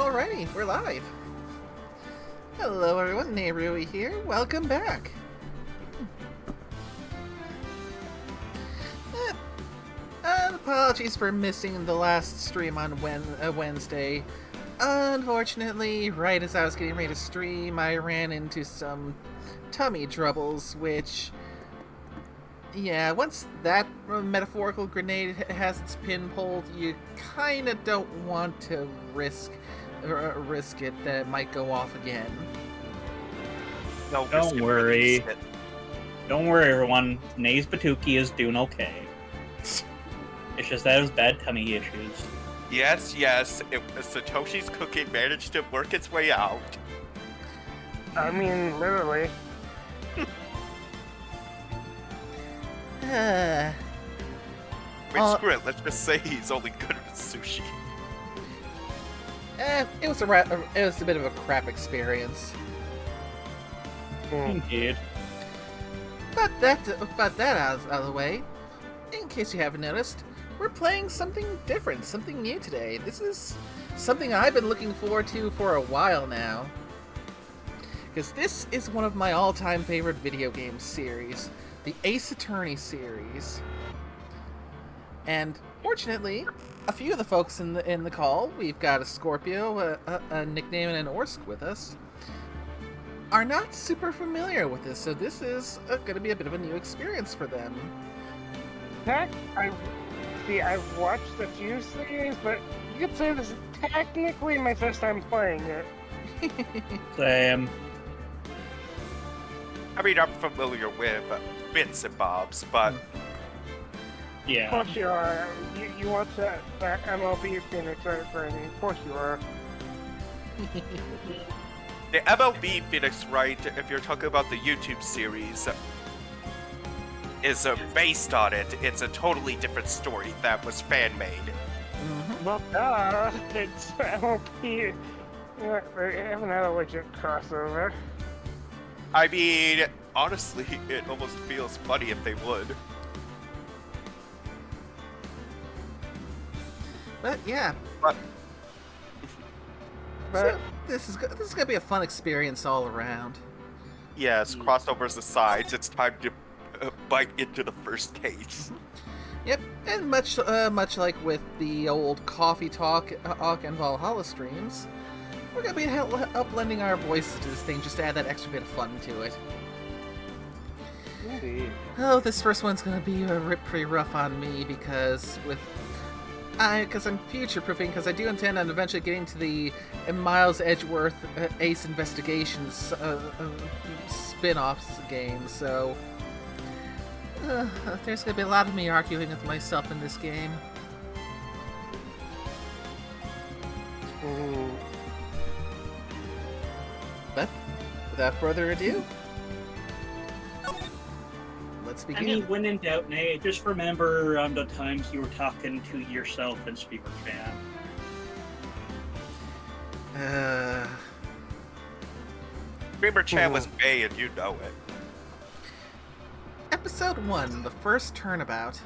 Alrighty, we're live. Hello everyone, Nerui here. Welcome back. Apologies for missing the last stream on Wednesday. Unfortunately, right as I was getting ready to stream, I ran into some tummy troubles, which... yeah, once that metaphorical grenade has its pin pulled, you kinda don't want to risk it that it might go off again. No, Don't worry. Don't worry, everyone. Nae's Batuki is doing okay. It's just that it was bad tummy issues. Yes. Satoshi's cooking managed to work its way out. I mean, literally. Wait, screw it. Let's just say he's only good at sushi. It was a bit of a crap experience. Indeed. But that out of the way, in case you haven't noticed, we're playing something different, something new today. This is something I've been looking forward to for a while now. Because this is one of my all-time favorite video game series, the Ace Attorney series. And fortunately, a few of the folks in the call, we've got a Scorpio, a nickname, and an Orsk with us, are not super familiar with this, so this is going to be a bit of a new experience for them. I've watched a few series, but you could say this is technically my first time playing it. Same. I mean, I'm familiar with bits and bobs, but... Yeah. Of course you are. You watch that MLB Phoenix Wright Ace, of course you are. The MLB Phoenix Wright, if you're talking about the YouTube series, is based on it. It's a totally different story that was fan-made. Well, it's MLB. They haven't had a legit crossover. I mean, honestly, it almost feels funny if they would. But yeah. But So this is gonna be a fun experience all around. yes, crossovers aside, it's time to bite into the first case. Yep, and much like with the old Coffee Talk and Valhalla streams, we're gonna be upblending our voices to this thing just to add that extra bit of fun to it. Indeed. Oh, this first one's gonna be pretty rough on me because I'm future-proofing, because I do intend on eventually getting to the Miles Edgeworth Ace Investigations spin-offs game, so there's going to be a lot of me arguing with myself in this game. But, without further ado, let's begin. I mean, when in doubt, Nae, just remember the times you were talking to yourself in Speaker Chat. Dreamer Chan was Bay and you know it. Episode 1, the first turnabout.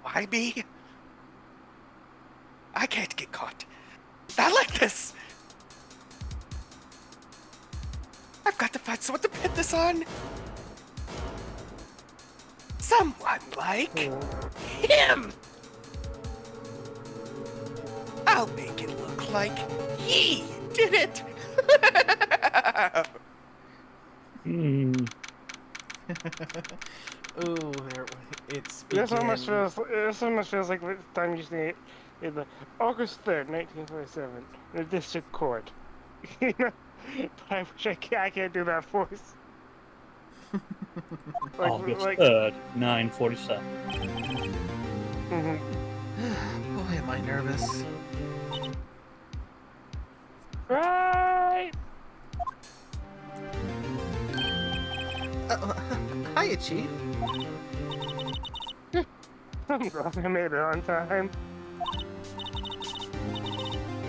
Why me? I can't get caught. Not like this! I've got to find someone to pin this on! Someone like him! I'll make it look like he did it! Ooh, it's This almost feels like the time you see it in the August 3rd, 1947, in the district court. You know, but I wish I can't do that voice. August 3rd, 9:47. Boy, am I nervous. Right! Hiya, Chief. I'm glad I made it on time.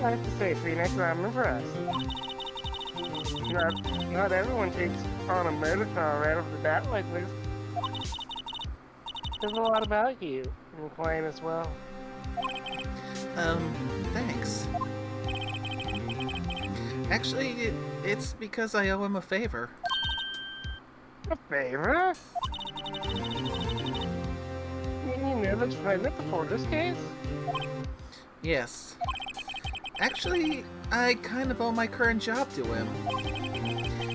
I have to say, Phoenix, I'm impressed. Not everyone takes on a murder car right off the bat like this. There's a lot about you in the client as well. Thanks. Actually, it's because I owe him a favor. A favor? You know the defendant before this case? Yes. Actually, I kind of owe my current job to him.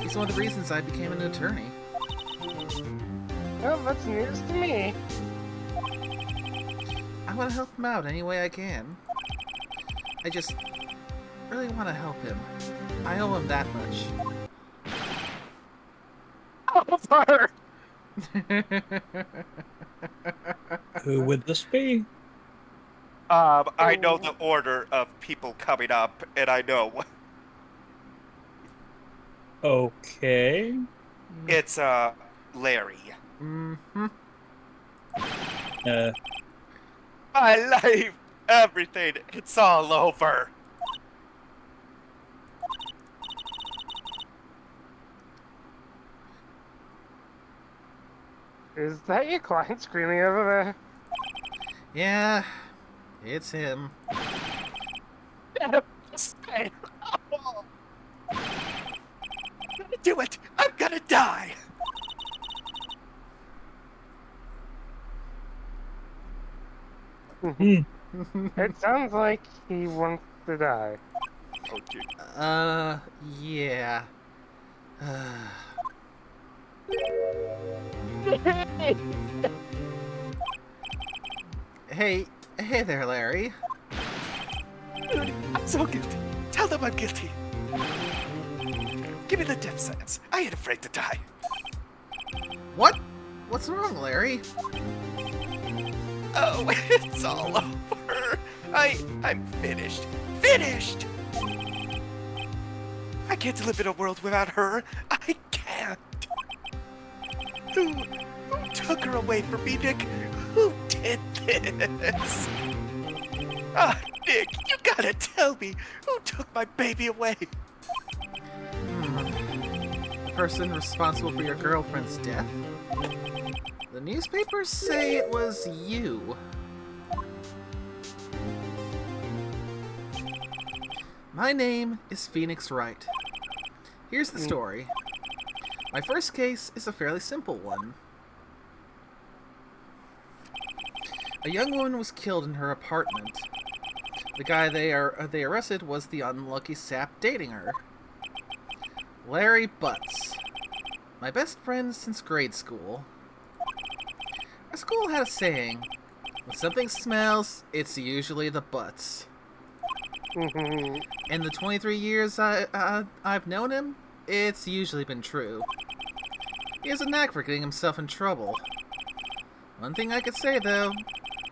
He's one of the reasons I became an attorney. Well, that's news to me. I want to help him out any way I can. I just really want to help him. I owe him that much. Offer! Who would this be? I know the order of people coming up, and I know. Okay. It's, Larry. Mm-hmm. My life, everything, it's all over. Is that your client screaming over there? Yeah, it's him. I'm gonna do it! I'm gonna die! Hmm. It sounds like he wants to die. Okay. Yeah. Hey there, Larry. I'm so guilty. Tell them I'm guilty. Give me the death sentence. I ain't afraid to die. What? What's wrong, Larry? Oh, it's all over. I'm finished. Finished! I can't live in a world without her. I can't. Who took her away from me, Nick? Who did this? Ah, Nick, you gotta tell me who took my baby away. The person responsible for your girlfriend's death? The newspapers say it was you. My name is Phoenix Wright. Here's the story. My first case is a fairly simple one. A young woman was killed in her apartment. The guy they arrested was the unlucky sap dating her. Larry Butts. My best friend since grade school. Our school had a saying, when something smells, it's usually the butts. In the 23 years I've known him, it's usually been true. He has a knack for getting himself in trouble. One thing I could say, though,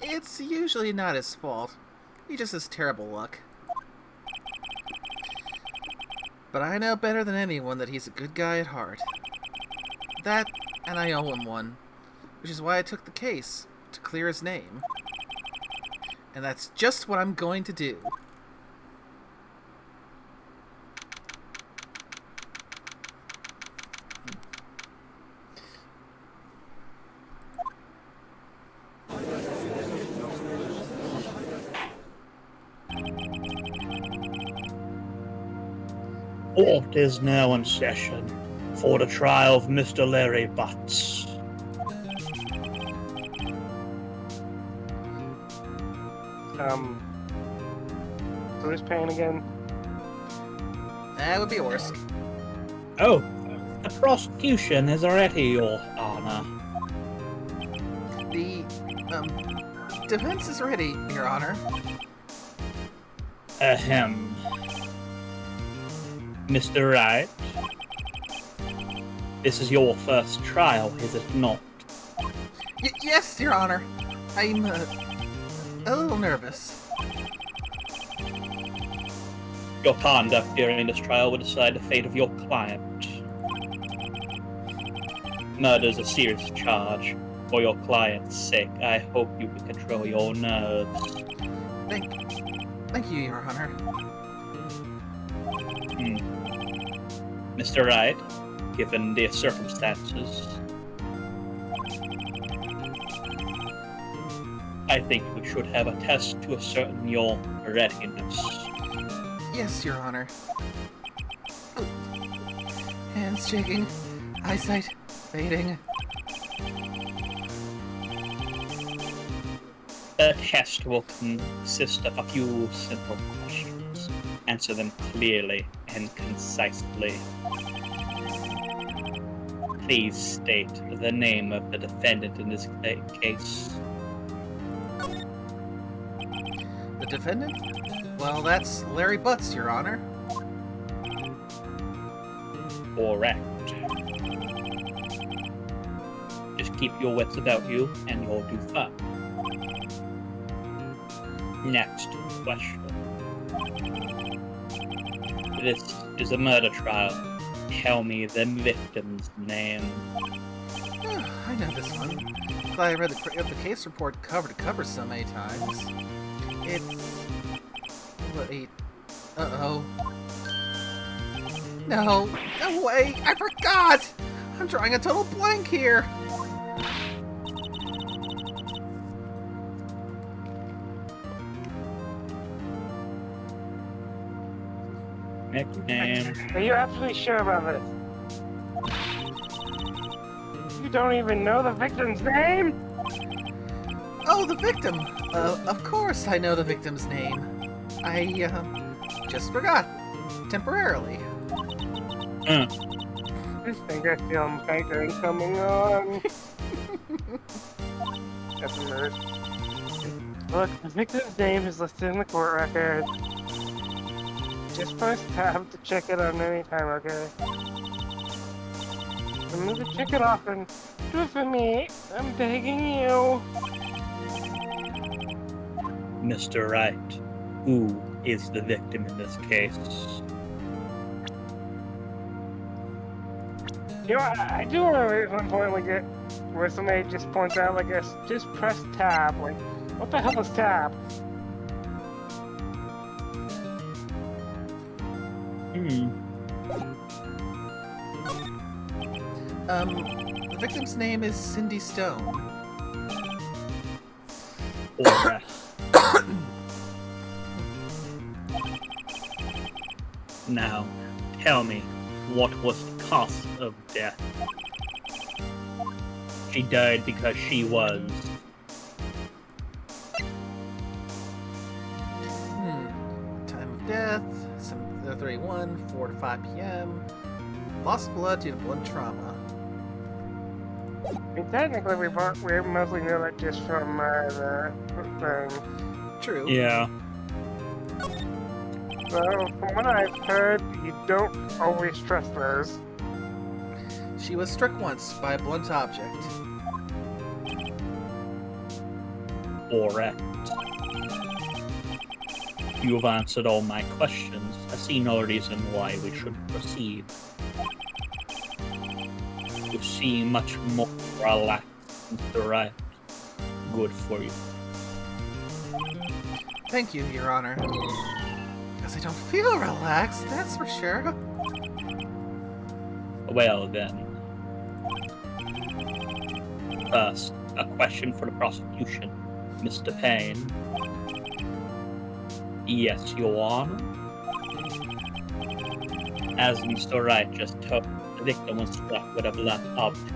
it's usually not his fault. He just has terrible luck. But I know better than anyone that he's a good guy at heart. That, and I owe him one. Which is why I took the case, to clear his name. And that's just what I'm going to do. Court is now in session for the trial of Mr. Larry Butts. Who's paying again? That would be worse. Oh, the prosecution is ready, Your Honor. The, defense is ready, Your Honor. Ahem. Mr. Wright, this is your first trial, is it not? Yes, Your Honor. I'm, a little nervous. Your conduct during this trial will decide the fate of your client. Murder is a serious charge. For your client's sake, I hope you can control your nerves. Thank you, Your Honor. Mr. Wright, given the circumstances, I think we should have a test to ascertain your readiness. Yes, Your Honor. Hands shaking, eyesight fading. The test will consist of a few simple questions. Answer them clearly and concisely. Please state the name of the defendant in this case. The defendant? Well, that's Larry Butts, Your Honor. Correct. Just keep your wits about you, and you'll do fine. Next question. This is a murder trial. Tell me the victim's name. I know this one. Glad I read the case report cover to cover so many times. It's... Wait... Uh-oh. No way! I forgot! I'm drawing a total blank here! Nickname. Are you absolutely sure about this? You don't even know the victim's name? Oh, the victim! Of course I know the victim's name. I, just forgot. Temporarily. I think I feel a pattern coming on. That's a nerd. Look, the victim's name is listed in the court record. Just press tab to check it on any time, okay? Remember to check it often. Do it for me. I'm begging you. Mr. Wright, who is the victim in this case? You know, I do remember at one point where somebody just points out, like, just press tab. Like, what the hell is tab? The victim's name is Cindy Stone. Correct. Now, tell me, what was the cause of death? She died because she was... Time of death, 7:31, 4 to 5 p.m. Loss of blood due to blood trauma. I mean, technically, we mostly know that just from the thing. True. Yeah. So, from what I've heard, you don't always trust those. She was struck once by a blunt object. Correct. You have answered all my questions. I see no reason why we should proceed. You seem much more relaxed, Mr. Wright. Good for you. Thank you, Your Honor. Because I don't feel relaxed, that's for sure. Well then. First, a question for the prosecution. Mr. Payne. Yes, Your Honor. As Mr. Wright just told, the victim was struck with a blunt object.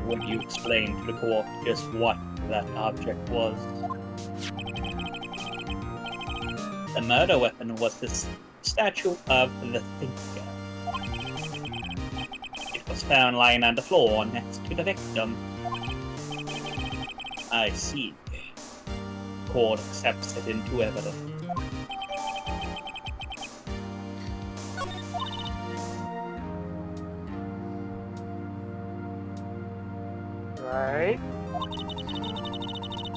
Would you explain to the court just what that object was? The murder weapon was this statue of the Thinker. It was found lying on the floor next to the victim. I see. Court accepts it into evidence. Right?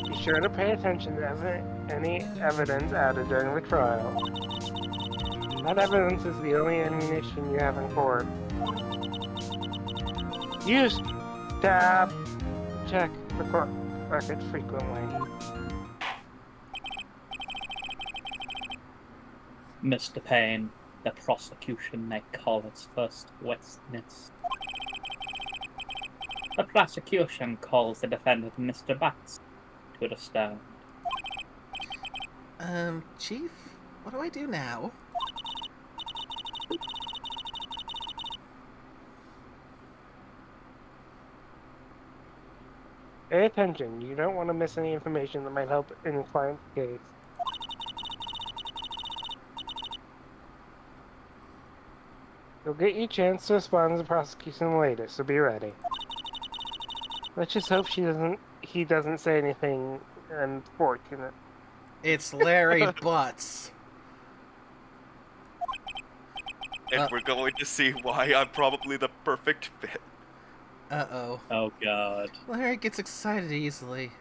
Be sure to pay attention to any evidence added during the trial. That evidence is the only ammunition you have in court. Use Tap. Check the court record frequently. Mr. Payne, the prosecution may call its first witness. The prosecution calls the defendant Mr. Butts to the stand. Chief, what do I do now? Pay attention. You don't want to miss any information that might help in the client's case. You'll get your chance to respond to the prosecution later, so be ready. Let's just hope he doesn't say anything unfortunate. It's Larry Butts. And we're going to see why I'm probably the perfect fit. Uh-oh. Oh god. Larry gets excited easily.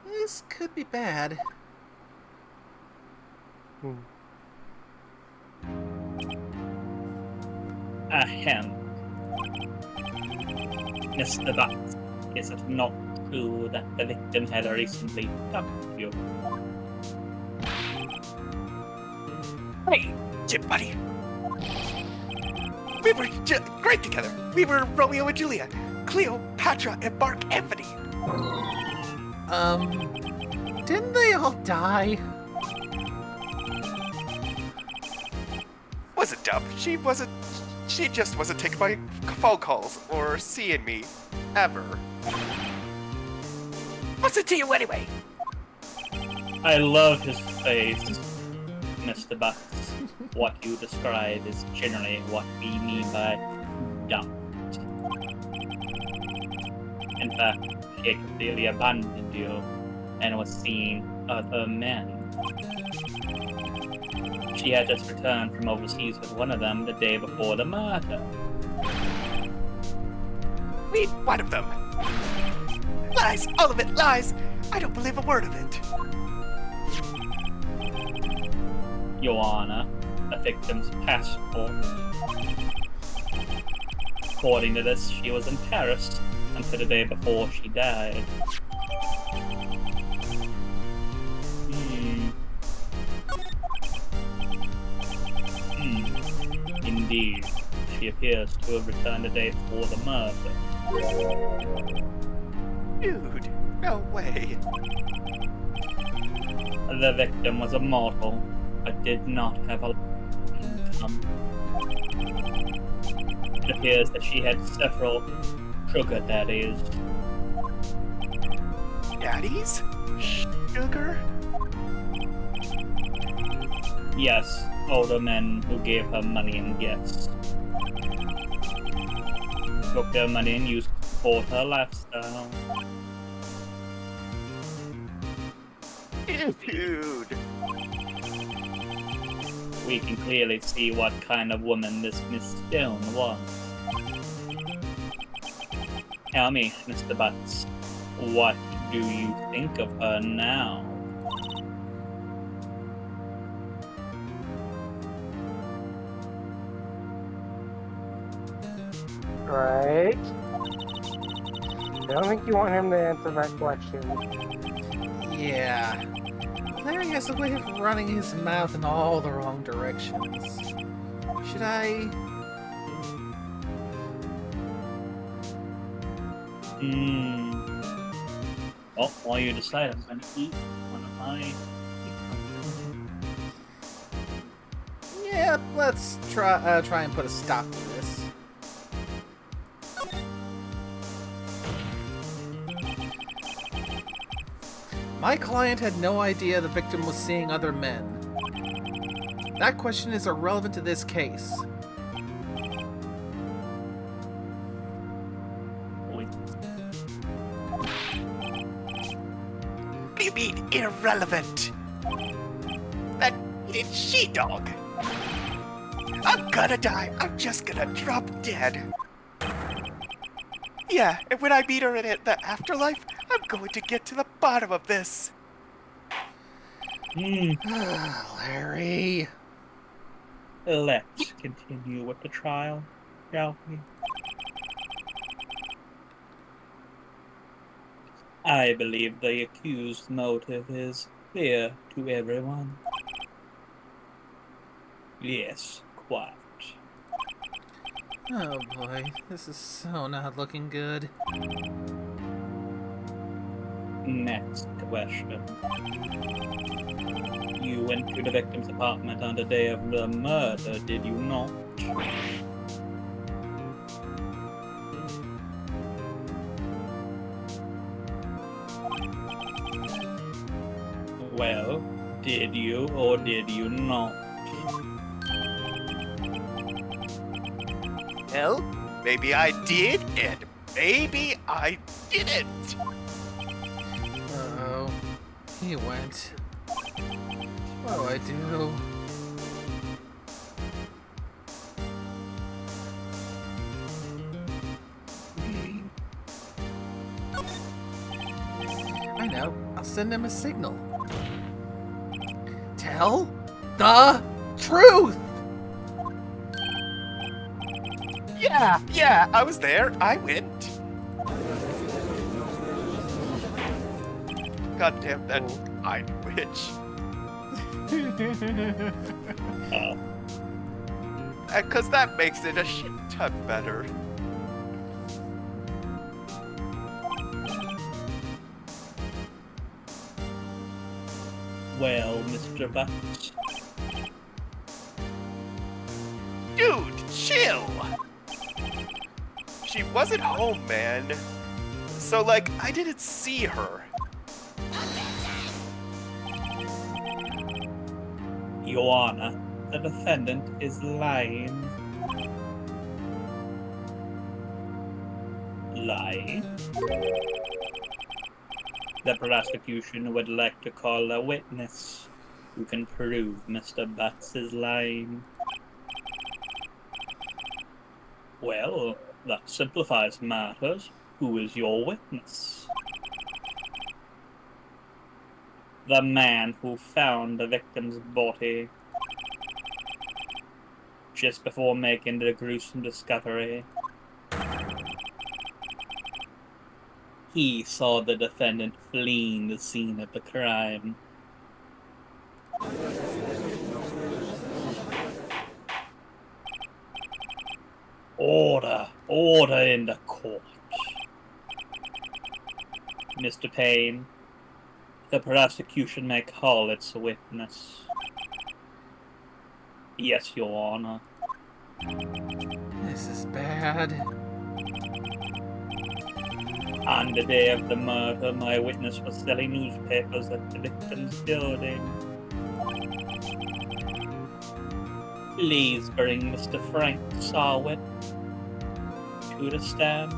This could be bad. Ahem. Mr. Butts, is it not true that the victim had recently dumped you? Hey, Jim buddy. We were great together. We were Romeo and Juliet, Cleopatra and Mark Anthony. Didn't they all die? Wasn't dumb. She just wasn't taking my phone calls or seeing me. Ever. What's it to you anyway? I love his face, Mr. Butts. What you describe is generally what we mean by dumped. In fact, she completely abandoned you and was seeing other men. She had just returned from overseas with one of them the day before the murder. Wait, one of them. Lies, all of it, lies. I don't believe a word of it. Your Honor, the victim's passport. According to this, she was in Paris until the day before she died. Indeed, she appears to have returned the day before the murder. Dude, no way. The victim was a mortal, but did not have a income. It appears that she had several sugar daddies. Daddies? Sugar? Yes, older men who gave her money and gifts. Took their money and used to support her lifestyle. Dude. We can clearly see what kind of woman this Miss Stone was. Tell me, Mr. Butts, what do you think of her now? Right? I don't think you want him to answer that question. Yeah. Larry has a way of running his mouth in all the wrong directions. Should I... Well, while you decide, I'm gonna eat one of my... Yeah, let's try and put a stop to this. My client had no idea the victim was seeing other men. That question is irrelevant to this case. What do you mean, irrelevant? That she-dog. I'm gonna die. I'm just gonna drop dead. Yeah, and when I meet her in the afterlife, I'm going to get to the bottom of this. Larry. Let's continue with the trial, shall we? I believe the accused's motive is clear to everyone. Yes, quite. Oh boy, this is so not looking good. Next question. You went to the victim's apartment on the day of the murder, did you not? Well, did you or did you not? Well, maybe I did, and maybe I didn't. Uh-oh. He went. What do I do? I know. I'll send him a signal. Tell the truth! Yeah, I was there. I went. God damn that fine witch. Oh. Because that makes it a shit ton better. Well, Mr. Butts. Dude, chill! She wasn't home, man. So, like, I didn't see her. Your Honor, the defendant is lying. Lying? The prosecution would like to call a witness who can prove Mr. Butts is lying. Well, that simplifies matters. Who is your witness? The man who found the victim's body just before making the gruesome discovery. He saw the defendant fleeing the scene of the crime. Order in the court. Mr. Payne, the prosecution may call its witness. Yes, Your Honor. This is bad. On the day of the murder, my witness was selling newspapers at the victim's building. Please bring Mr. Frank Sarwit to the stand.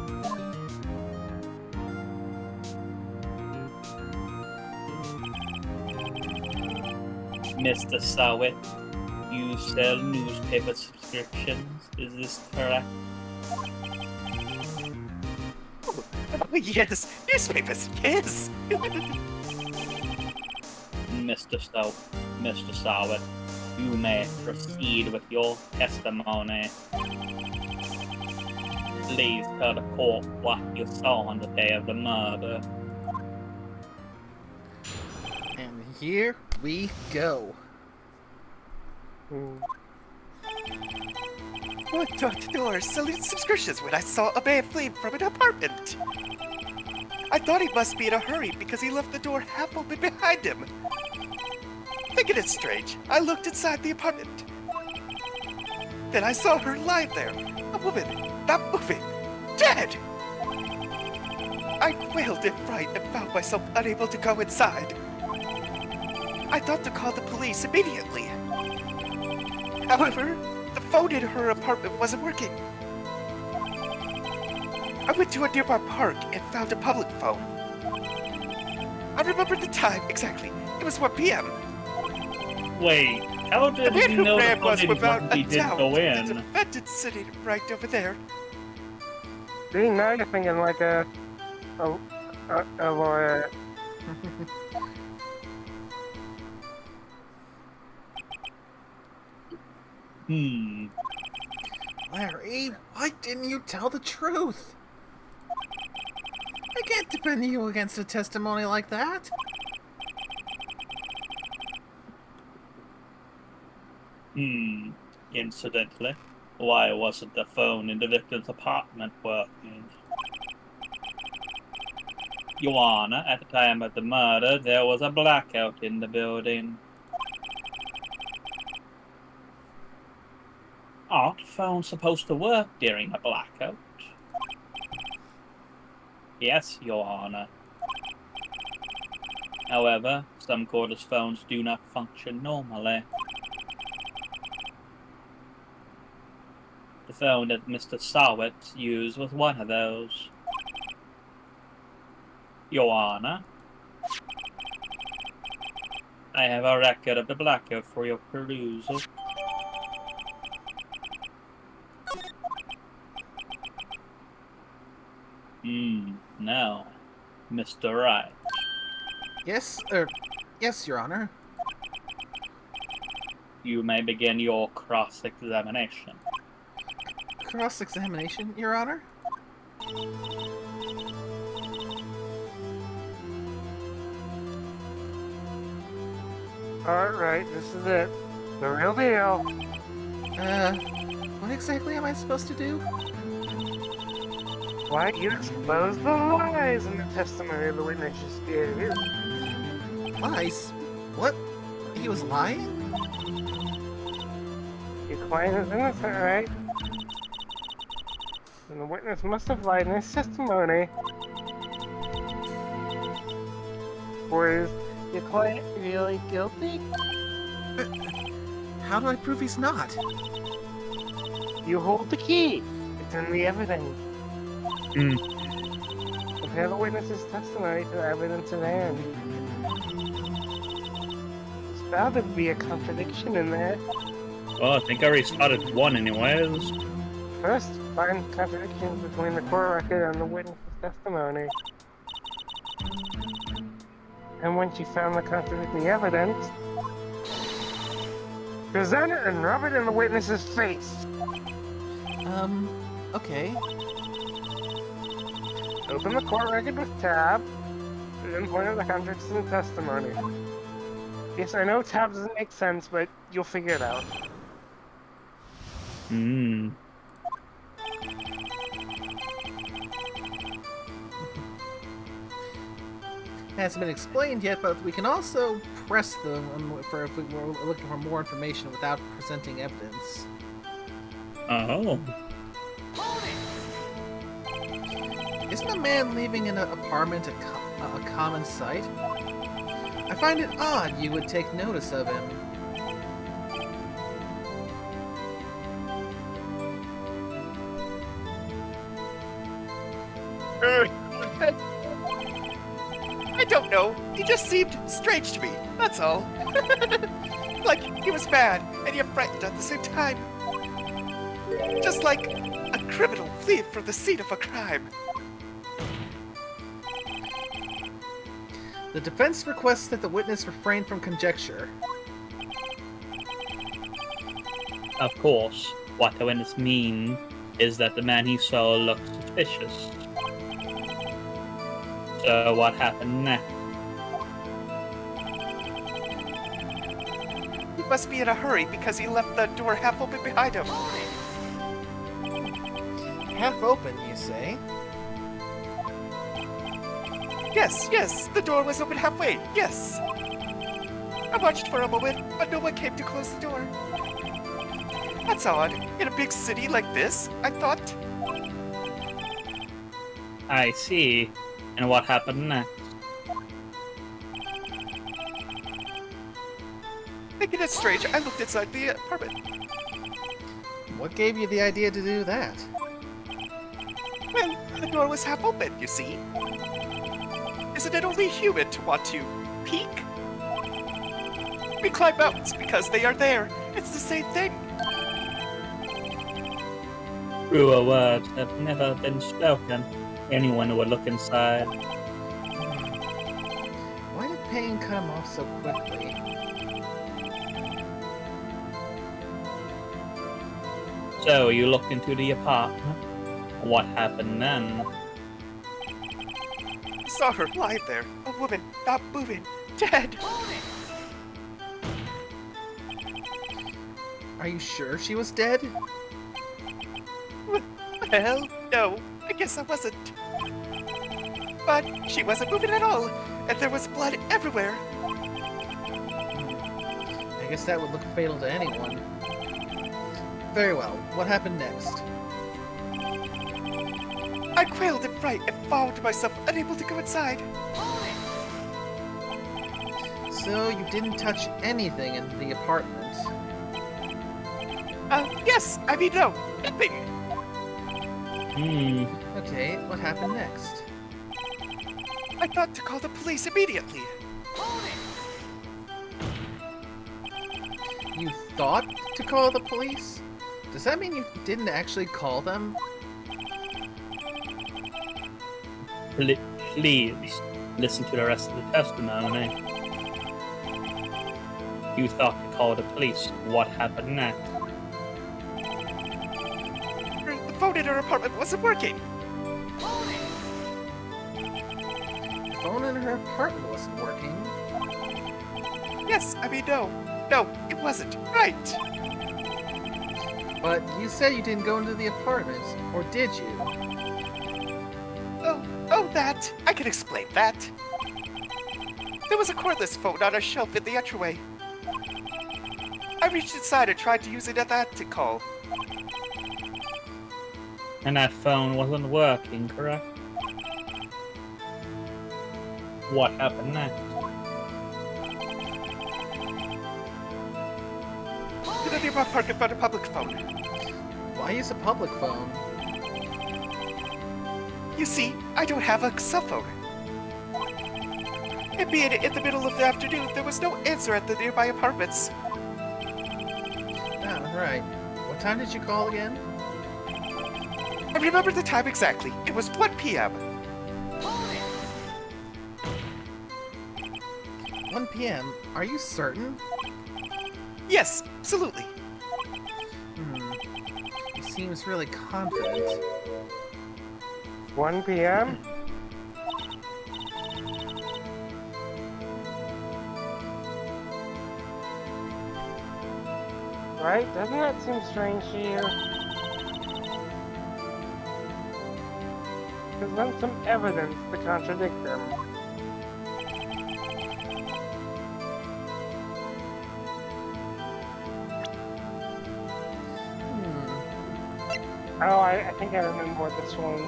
Mr. Sarwit, you sell newspaper subscriptions, is this correct? Oh, yes, newspapers, yes! Mr. Sarwit, you may proceed with your testimony. Please tell the court what you saw on the day of the murder. And here we go. I went door to door selling subscriptions when I saw a man fleeing from an apartment. I thought he must be in a hurry because he left the door half open behind him. Thinking it strange, I looked inside the apartment. Then I saw her lying there, a woman, not moving, dead! I quailed in fright and found myself unable to go inside. I thought to call the police immediately. However, the phone in her apartment wasn't working. I went to a nearby park and found a public phone. I remembered the time exactly. It was 1 p.m. Wait, how The did man he who know the ran was footage without once he a did doubt go the in? defendant sitting right over there. See, now you're thinking like a lawyer. Larry, why didn't you tell the truth? I can't defend you against a testimony like that? Incidentally, why wasn't the phone in the victim's apartment working? Your Honor, at the time of the murder, there was a blackout in the building. Aren't phones supposed to work during a blackout? Yes, Your Honor. However, some cordless phones do not function normally. The phone that Mr. Sawitz used was one of those. Your Honor, I have a record of the blackout for your perusal. Now, Mr. Wright. Yes, yes, Your Honor. You may begin your cross-examination. Cross-examination, Your Honor? Alright, this is it. The real deal. What exactly am I supposed to do? Why, you expose the lies in the testimony of the witnesses gave. Lies? What? He was lying? Your client is innocent, right? And the witness must have lied in his testimony. Or is your client really guilty? How do I prove he's not? You hold the key. It's in the evidence. Compare the witness's testimony to the evidence at hand. There's bound to be a contradiction in there. Well, I think I already spotted one anyways. First, find contradictions between the court record and the witness's testimony. And once you found the contradicting evidence, present it and rub it in the witness's face. Okay. Open the court record with tab, and then point out the contradictions in the testimony. Yes, I know tab doesn't make sense, but you'll figure it out. Hasn't been explained yet, but we can also press them for if we're looking for more information without presenting evidence. Oh. Isn't a man leaving an apartment a common sight? I find it odd you would take notice of him. I don't know. He just seemed strange to me, that's all. Like he was mad and yet frightened at the same time. Just like a criminal fleeing from the scene of a crime. The defense requests that the witness refrain from conjecture. Of course, what the witness means is that the man he saw looked suspicious. So what happened next? He must be in a hurry because he left the door half open behind him. Half open, you say? Yes, the door was open halfway, yes. I watched for a moment, but no one came to close the door. That's odd. In a big city like this, I thought. I see. And what happened next? Thinking it's strange, I looked inside the apartment. What gave you the idea to do that? Well, the door was half open, you see. Isn't it only human to want to peek? We climb mountains because they are there. It's the same thing. Truer words have never been spoken. Anyone would look inside. Why did pain cut him off so quickly? So you looked into the apartment. What happened then? Saw her lying there, a woman, not moving, dead. Are you sure she was dead? Well, no, I guess I wasn't. But she wasn't moving at all, and there was blood everywhere. I guess that would look fatal to anyone. Very well. What happened next? I quailed in fright and found myself unable to go inside. So you didn't touch anything in the apartment? Yes, I mean, no, nothing. Okay, what happened next? I thought to call the police immediately. You thought to call the police? Does that mean you didn't actually call them? Please listen to the rest of the testimony. You thought to call the police. What happened next? The phone in her apartment wasn't working. The phone in her apartment wasn't working. Yes, I mean, no, it wasn't. Right. But you said you didn't go into the apartment, or did you? Oh, that. I can explain that. There was a cordless phone on a shelf in the entryway. I reached inside and tried to use it at that to call. And that phone wasn't working, correct? What happened next? To the nearby park and found a public phone. Why use a public phone? You see, I don't have a cell phone. And being in the middle of the afternoon, there was no answer at the nearby apartments. Ah, right. What time did you call again? I remember the time exactly. It was 1 p.m. 1 p.m.? Are you certain? Yes, absolutely. He seems really confident. 1 p.m.? Right? Doesn't that seem strange to you? There's not some evidence to contradict them. Oh, I think I remember what this one.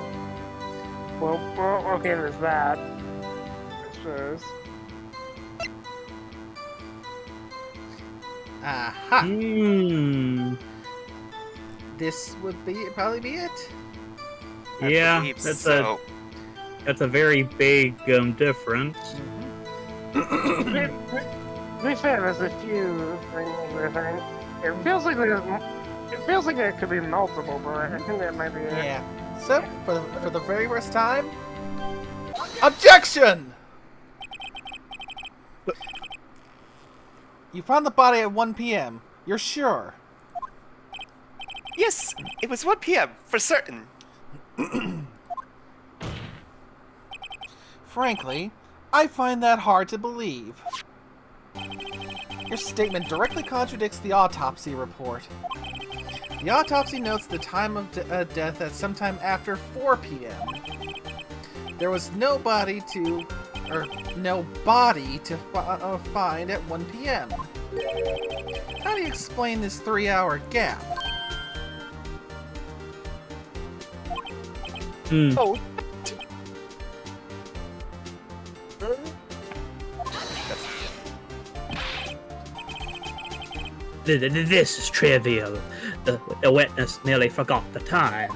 Well, okay, there's that. I suppose. Aha! Hmm. This would probably be it. I Yeah, believe that's so. a very big difference. To be fair, there's a few things I think. It feels like there could be multiple, but I think that might be it. Yeah. So, for the very first time, objection! You found the body at 1 p.m. You're sure? Yes, it was 1 p.m. for certain. Frankly, I find that hard to believe. Your statement directly contradicts the autopsy report. The autopsy notes the time of death at sometime after 4 p.m. There was no body to find at 1 p.m. How do you explain this 3-hour gap? Oh. This is trivial. The witness merely forgot the time.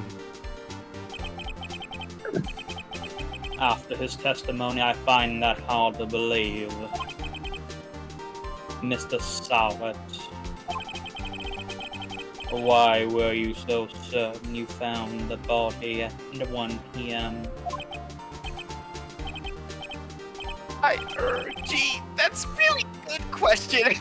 After his testimony, I find that hard to believe. Mr. Sowett, why were you so certain you found the body at 1 p.m.? Gee, that's really good question.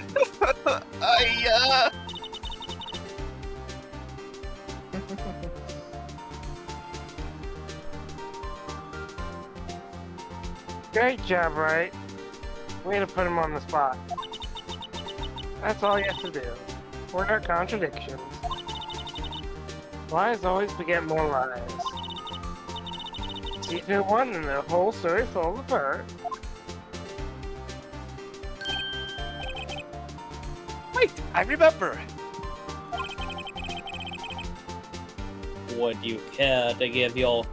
Great job, Wright. Way to put him on the spot. That's all you have to do. Point out contradictions. Lies always beget more lies. Season 1 and the whole story falls apart. Wait, I remember. Would you care to give your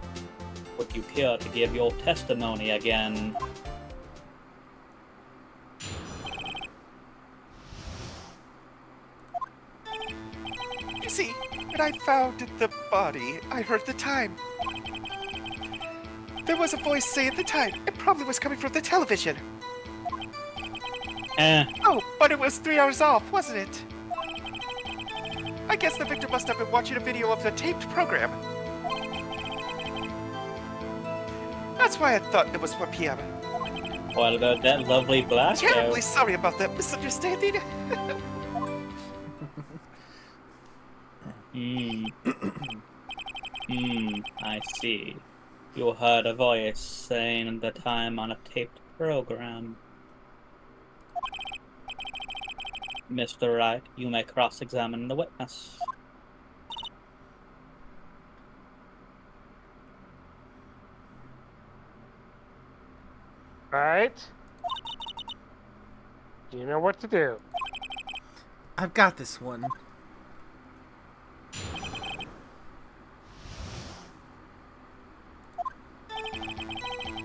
testimony again? You see, when I found the body, I heard the time. There was a voice saying the time. It probably was coming from the television. Oh, but it was 3 hours off, wasn't it? I guess the victim must have been watching a video of the taped program. That's why I thought it was 1 p.m. What about that lovely blackout? Terribly sorry about that misunderstanding. I see. You heard a voice saying the time on a taped program. Mr. Wright, you may cross-examine the witness. Right? Do you know what to do? I've got this one.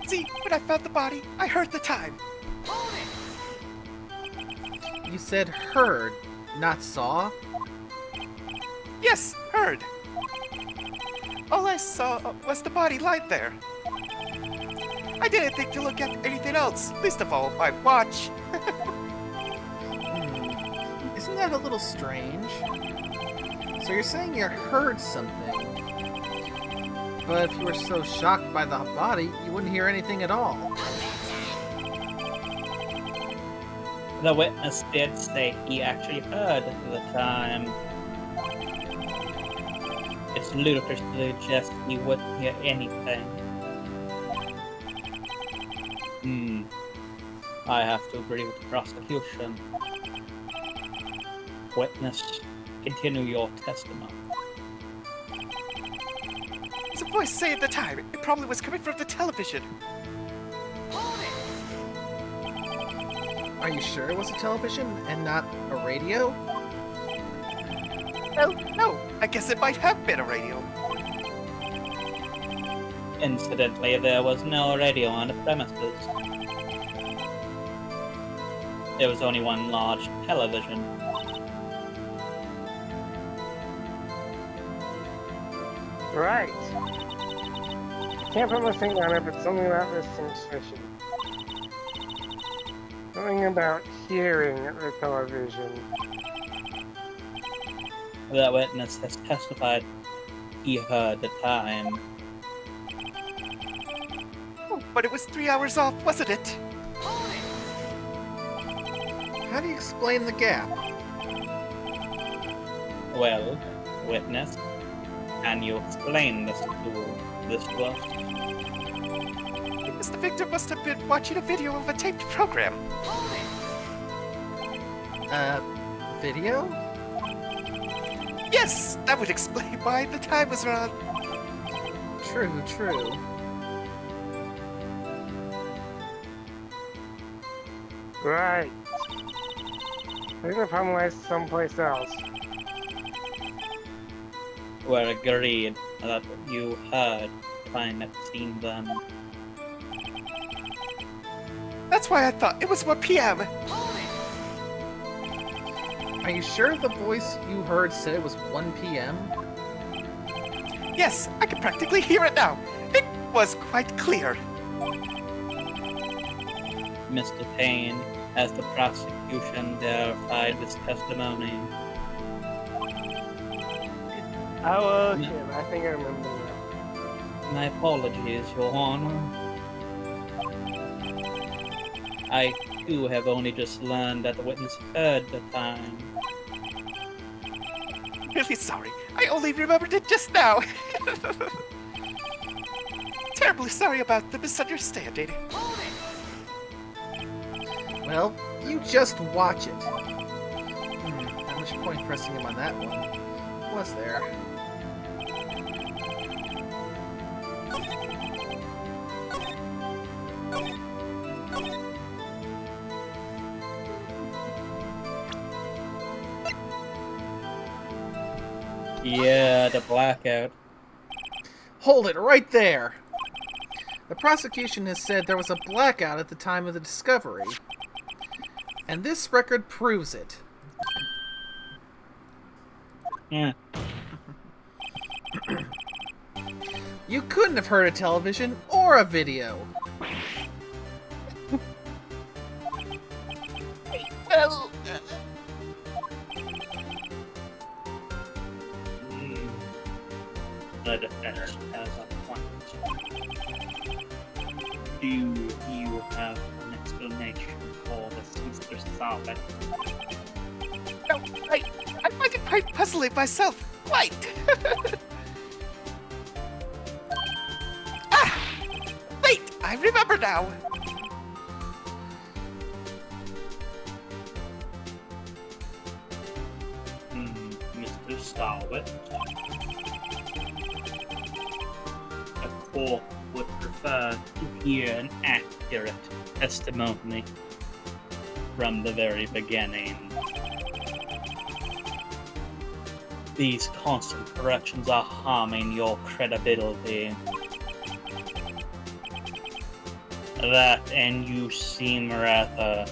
See, when I found the body, I heard the time. You said heard, not saw? Yes, heard. All I saw was the body lying there. I didn't think to look at anything else, least of all my watch. Isn't that a little strange? So you're saying you heard something, but if you were so shocked by the body, you wouldn't hear anything at all. The witness did say he actually heard the time. It's ludicrous to suggest he wouldn't hear anything. I have to agree with the prosecution. Witness, continue your testimony. It's a voice saying the time. It probably was coming from the television. Are you sure it was a television and not a radio? Well, no. I guess it might have been a radio. Incidentally, there was no radio on the premises. There was only one large television. Right. Can't put my finger on it, but something about this seems fishy. Something about hearing the television. The witness has testified he heard the time. Oh, but it was 3 hours off, wasn't it? How do you explain the gap? Well, witness, can you explain this to us? Because the victim must have been watching a video of a taped program. Video? Yes, that would explain why the time was wrong. True. Right. I think the problem lies someplace else. We're agreed that you heard time had seen them. That's why I thought it was 1 p.m. Are you sure the voice you heard said it was 1 p.m.? Yes, I can practically hear it now. It was quite clear. Mr. Payne, has the prosecution verified this testimony? Oh, shit, I think I remember that. My apologies, Your Honor. I, too, have only just learned that the witness heard the time. Really sorry. I only remembered it just now. Terribly sorry about the misunderstanding. Well, you just watch it. Not much point pressing him on that one. Was there? Yeah, the blackout. Hold it right there! The prosecution has said there was a blackout at the time of the discovery. And this record proves it. Yeah. You couldn't have heard a television or a video. Well, The defense has a point. Do you have an explanation for this, Mr. Salvin? no, I find it quite puzzling myself. Quite. Ah! Wait, I remember now. Mr. Starwit. The court would prefer to hear an accurate testimony from the very beginning. These constant corrections are harming your credibility. That, and you seem rather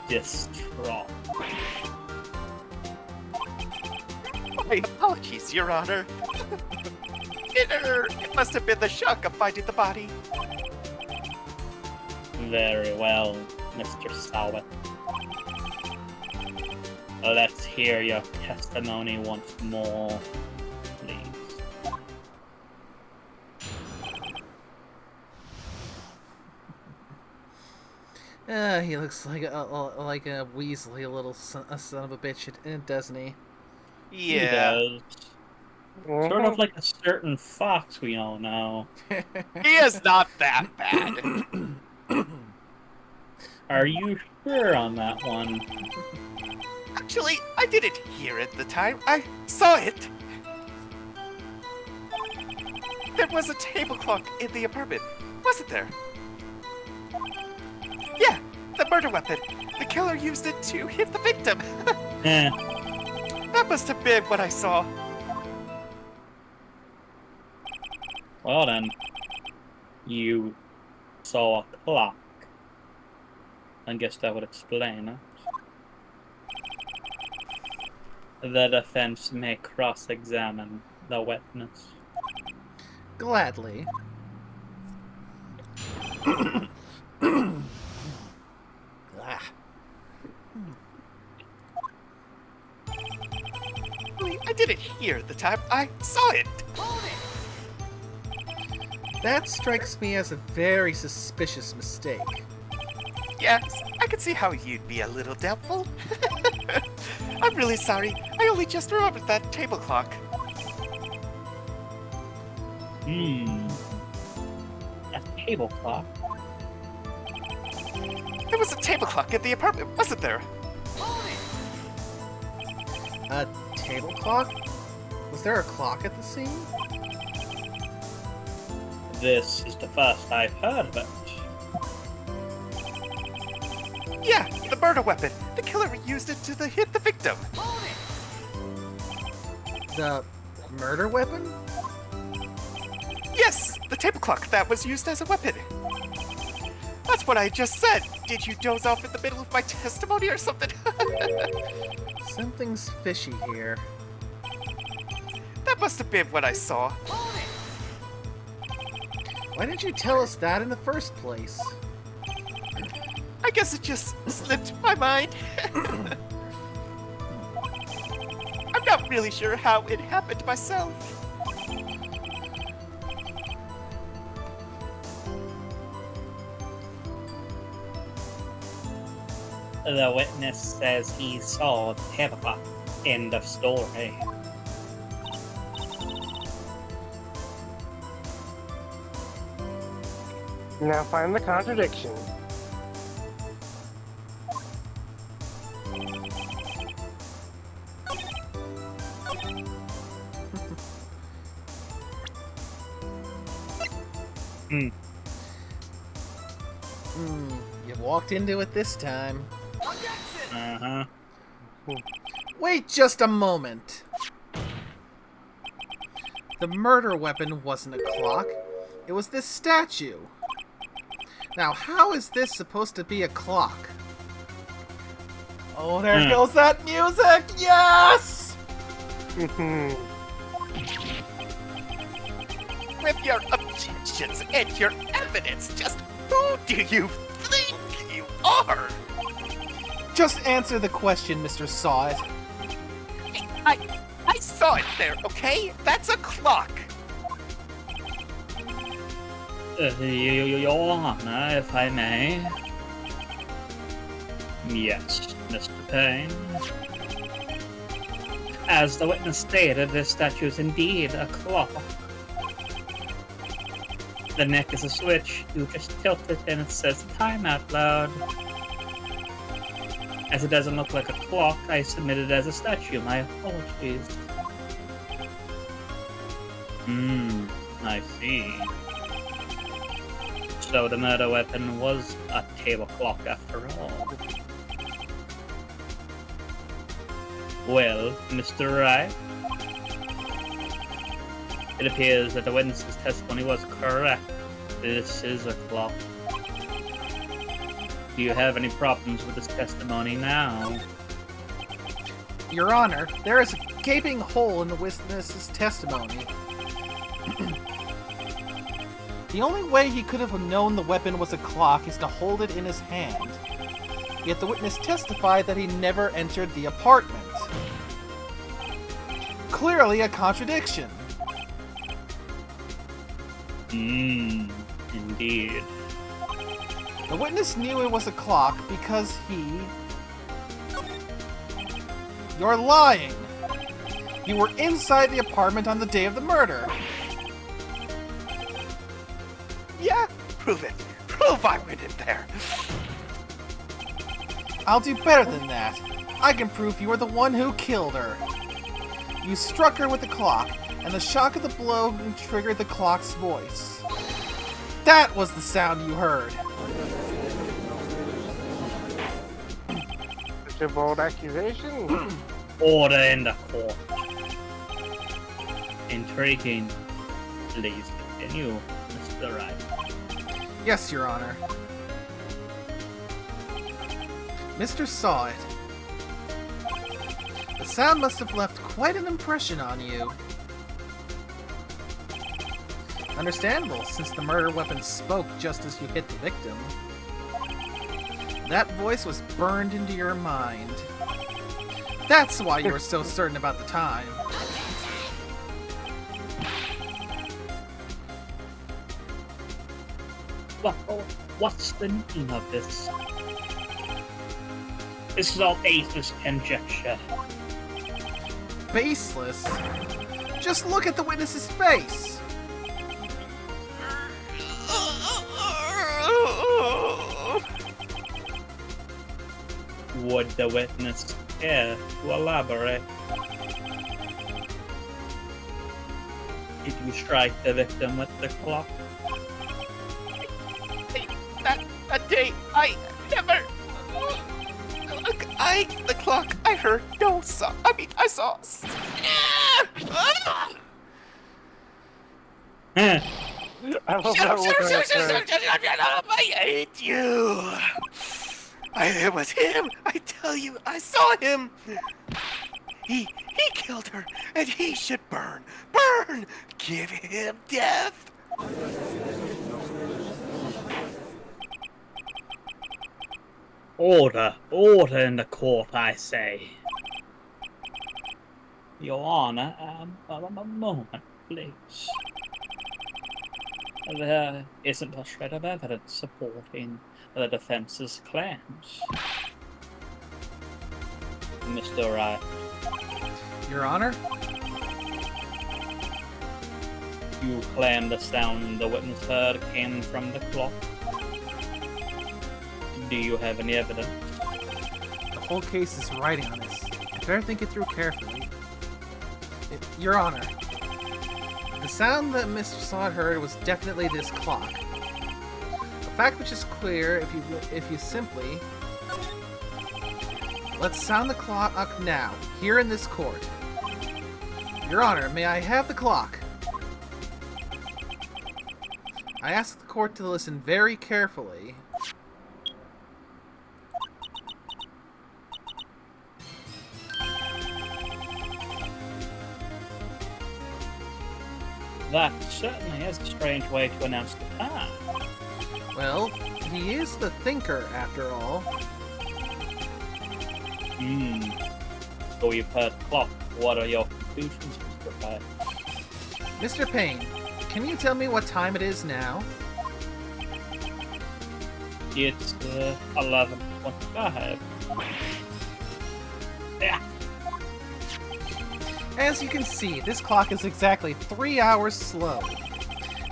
distraught. My apologies, Your Honor. It must have been the shock of finding the body. Very well, Mr. Stalwart. Let's hear your testimony once more, please. He looks like a Weasley little son of a bitch, doesn't he? Yeah. He does. Sort of like a certain fox we all know. He is not that bad. Are you sure on that one? Actually, I didn't hear it the time. I saw it. There was a table clock in the apartment, wasn't there? Yeah, the murder weapon. The killer used it to hit the victim. Eh, That must have been what I saw. well then. You saw a clock. I guess that would explain it. The defense may cross-examine the witness. Gladly. Ah. I didn't hear it the time. I saw it. That strikes me as a very suspicious mistake. Yes, I can see how you'd be a little doubtful. I'm really sorry. I only just remembered that table clock. A table clock? There was a table clock at the apartment, wasn't there? A table clock? Was there a clock at the scene? This is the first I've heard of it. Yeah, the murder weapon. The killer used it to hit the victim. The murder weapon? Yes, the table clock that was used as a weapon. That's what I just said. Did you doze off in the middle of my testimony or something? Something's fishy here. That must have been what I saw. Why didn't you tell us that in the first place? I guess it just slipped my mind. I'm not really sure how it happened myself. The witness says he saw the table clock. End of story. Now find the contradiction. Hmm. You walked into it this time. Uh-huh. Wait just a moment. The murder weapon wasn't a clock. It was this statue. Now, how is this supposed to be a clock? Oh, there goes that music! Yes! With your objections and your evidence, just who do you think you are? Just answer the question, Mr. Saw It. I saw it there, okay? That's a clock. Your Honor, if I may. Yes, Mr. Payne. As the witness stated, this statue is indeed a clock. The neck is a switch. You just tilt it and it says time out loud. As it doesn't look like a clock, I submit it as a statue. My apologies. I see. So the murder weapon was a table clock after all. Well, Mr. Wright, it appears that the witness's testimony was correct. This is a clock. Do you have any problems with this testimony now? Your Honor, there is a gaping hole in the witness's testimony. The only way he could have known the weapon was a clock is to hold it in his hand. Yet the witness testified that he never entered the apartment. Clearly a contradiction. Indeed. The witness knew it was a clock because he... You're lying! You were inside the apartment on the day of the murder. Yeah, prove it. Prove I went in there. I'll do better than that. I can prove you were the one who killed her. You struck her with the clock, and the shock of the blow triggered the clock's voice. That was the sound you heard. Such a bold accusation. Order in the court. Intriguing. Please continue, Mr. Wright. Yes, Your Honor. Mr. Saw It. The sound must have left quite an impression on you. Understandable, since the murder weapon spoke just as you hit the victim. That voice was burned into your mind. That's why you were so certain about the time. What's the meaning of this? This is all baseless conjecture. Baseless? Just look at the witness's face! Would the witness care to elaborate? Did you strike the victim with the clock? That day, I never... The clock, I heard no sound. I saw... Huh. I love Shut that up, look on his shut face. up, I hate you. It was him. I tell you, I saw him. He killed her, and he should burn. Burn! Give him death. Order in the court, I say. Your Honor, a moment, please. There isn't a shred of evidence supporting the defense's claims. Mr. Wright, Your Honor? you claim the sound the witness heard came from the clock. Do you have any evidence? The whole case is riding on this. You better think it through carefully. Your Honor, The sound that Mr. Sod heard was definitely this clock. A fact which is clear if you simply... Let's sound the clock now, here in this court. Your Honor, may I have the clock? I ask the court to listen very carefully. That certainly is a strange way to announce the time. Well, he is the thinker, after all. So you've heard the clock. What are your conclusions, Mr. Wright? Mr. Payne, can you tell me what time it is now? It's 11:25. Yeah. As you can see, this clock is exactly 3 hours slow.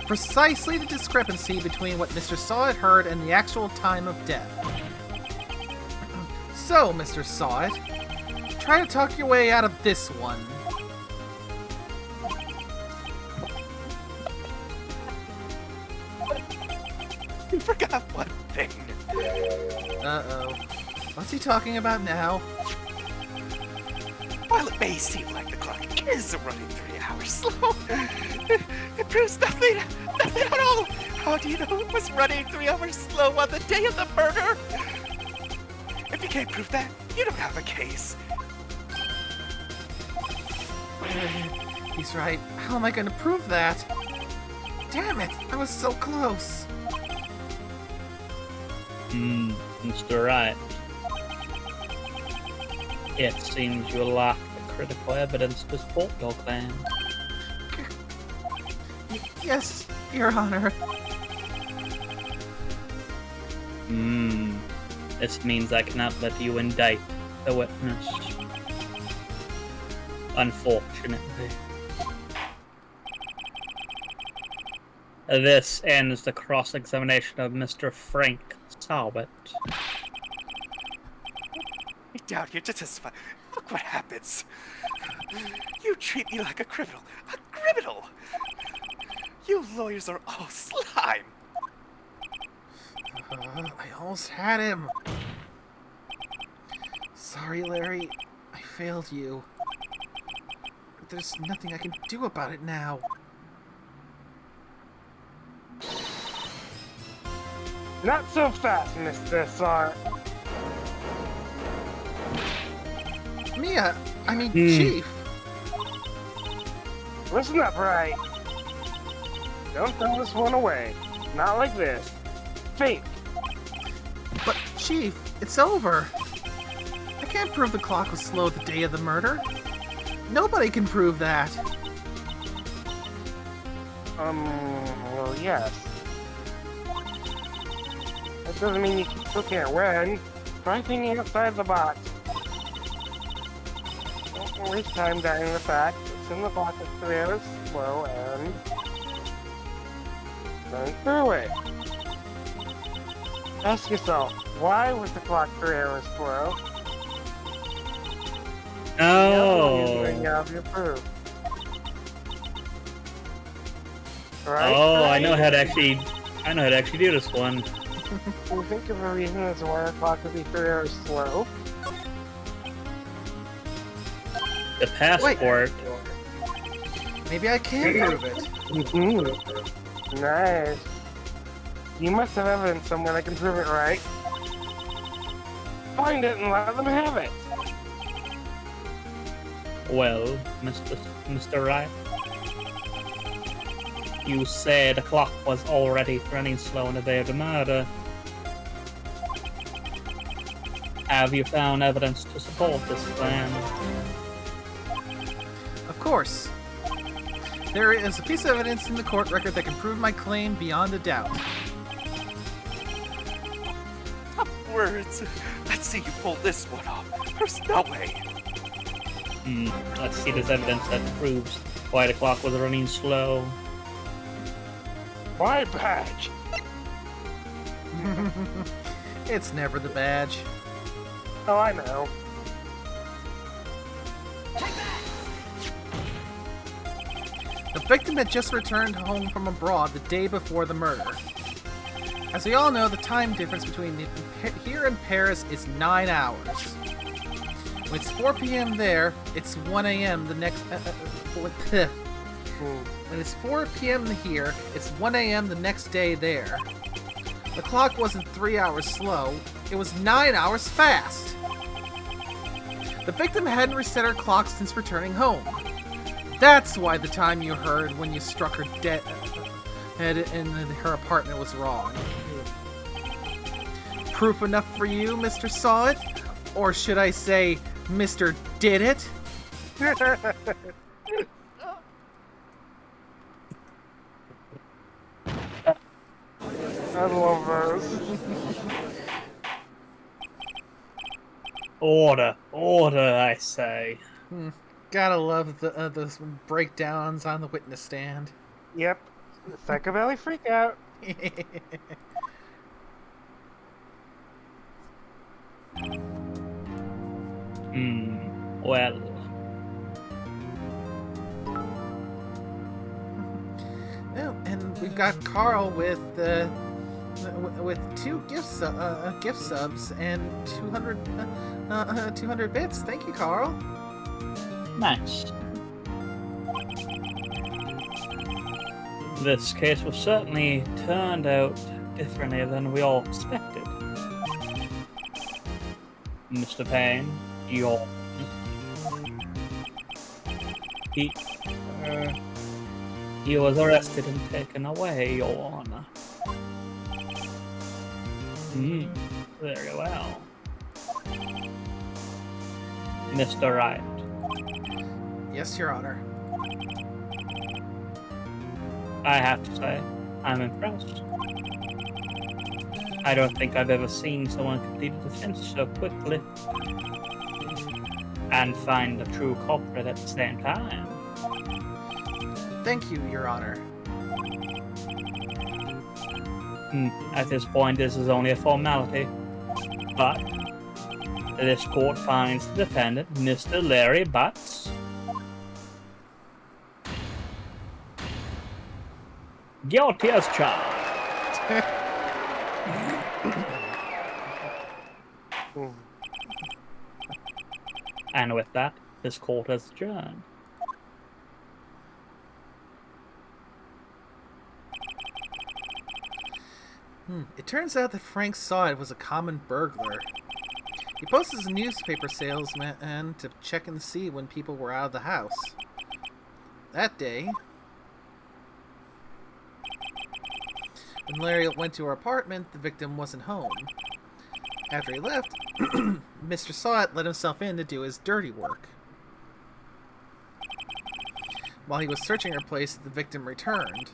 Precisely the discrepancy between what Mr. Sod heard and the actual time of death. So, Mr. Sod, try to talk your way out of this one. You forgot one thing. Uh-oh. What's he talking about now? While it may seem like the clock is running 3 hours slow, it proves nothing at all. How do you know it was running 3 hours slow on the day of the murder? If you can't prove that, you don't have a case. He's right. How am I going to prove that? Damn it! I was so close. Mr. Wright. It seems you lack the critical evidence to support your claim. Yes, Your Honor. This means I cannot let you indict the witness. Unfortunately. This ends the cross-examination of Mr. Frank Talbot. I doubt you to testify. Look what happens. You treat me like a criminal. A criminal! You lawyers are all slime. I almost had him. Sorry, Larry. I failed you. But there's nothing I can do about it now. Not so fast, Mr. Sar. Mia, I mean, Chief. Listen up, right? Don't throw this one away. Not like this. Think. But, Chief, it's over. I can't prove the clock was slow the day of the murder. Nobody can prove that. Well, yes. That doesn't mean you still can't win. Try thinking outside the box. Don't waste time doubting the fact it's in the box is 3 hours slow and going through it. Ask yourself, why was the clock 3 hours slow? Oh. You have your proof. Right? Oh, right? I know how to actually do this one. Can you think of a reason as to why the clock would be 3 hours slow? The passport. Maybe I can prove it. Mm-hmm. Nice. You must have evidence somewhere that can prove it, right? Find it and let them have it. Well, Mr. Wright, you said the clock was already running slow on the day of the murder. Have you found evidence to support this claim? Of course. There is a piece of evidence in the court record that can prove my claim beyond a doubt. Words. Let's see you pull this one off. There's no way. Let's see this evidence that proves why the clock was running slow. My badge. It's never the badge. Oh, I know. The victim had just returned home from abroad the day before the murder. As we all know, the time difference between here and Paris is 9 hours. When it's 4 p.m. there, it's 1 a.m. the next... When it's 4 p.m. here, it's 1 a.m. the next day there. The clock wasn't 3 hours slow, it was 9 hours fast. The victim hadn't reset her clock since returning home. That's why the time you heard when you struck her dead head in her apartment was wrong. Proof enough for you, Mr. Saw It? Or should I say, Mr. Did It? I love those. Order, I say. Gotta love those breakdowns on the witness stand. Yep. Psycho Valley freak out. Well. Well, and we've got Carl with 2 gift subs and 200 bits. Thank you, Carl. Nice. This case was certainly turned out differently than we all expected. Mr. Payne, he was arrested and taken away, Your Honor. Very well. Mr. Wright. Yes, Your Honor. I have to say, I'm impressed. I don't think I've ever seen someone complete a defense so quickly and find the true culprit at the same time. Thank you, Your Honor. At this point, this is only a formality, but this court finds the defendant, Mr. Larry Butts, guilty as charged. And with that, this court has adjourned. It turns out that Frank Saw It was a common burglar. He posted as a newspaper salesman to check and see when people were out of the house. That day, when Larry went to her apartment, the victim wasn't home. After he left, Mr. Saw It let himself in to do his dirty work. While he was searching her place, the victim returned.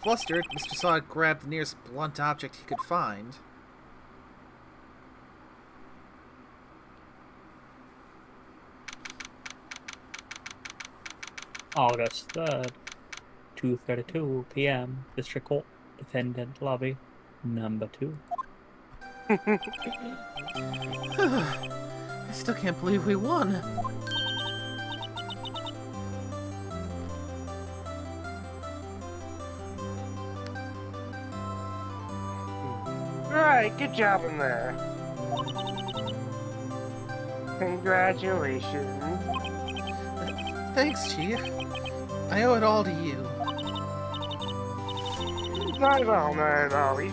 Flustered, Mr. Saw It grabbed the nearest blunt object he could find. August 3rd, 2:32 p.m. District Court, Defendant Lobby, number 2. I still can't believe we won. Alright, good job in there. Congratulations. Thanks, Chief. I owe it all to you. Not at all, not at all. You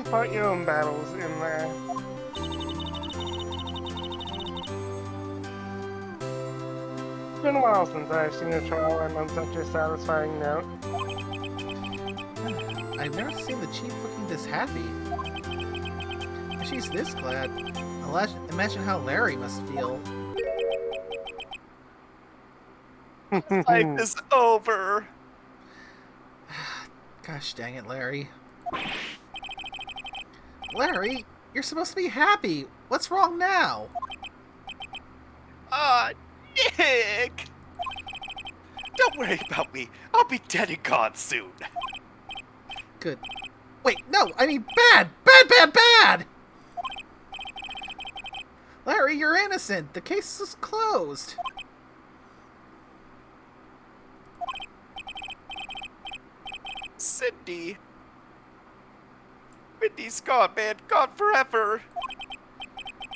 fought your own battles in there. It's been a while since I've seen a trial end on such a satisfying note. I've never seen the Chief looking this happy. If she's this glad, imagine how Larry must feel. Life is over. Gosh dang it, Larry. Larry, you're supposed to be happy. What's wrong now? Nick! Don't worry about me. I'll be dead and gone soon. Good. Wait, no, I mean bad! Bad, bad, bad! Larry, you're innocent. The case is closed. Cindy. Mindy's gone, man. Gone forever.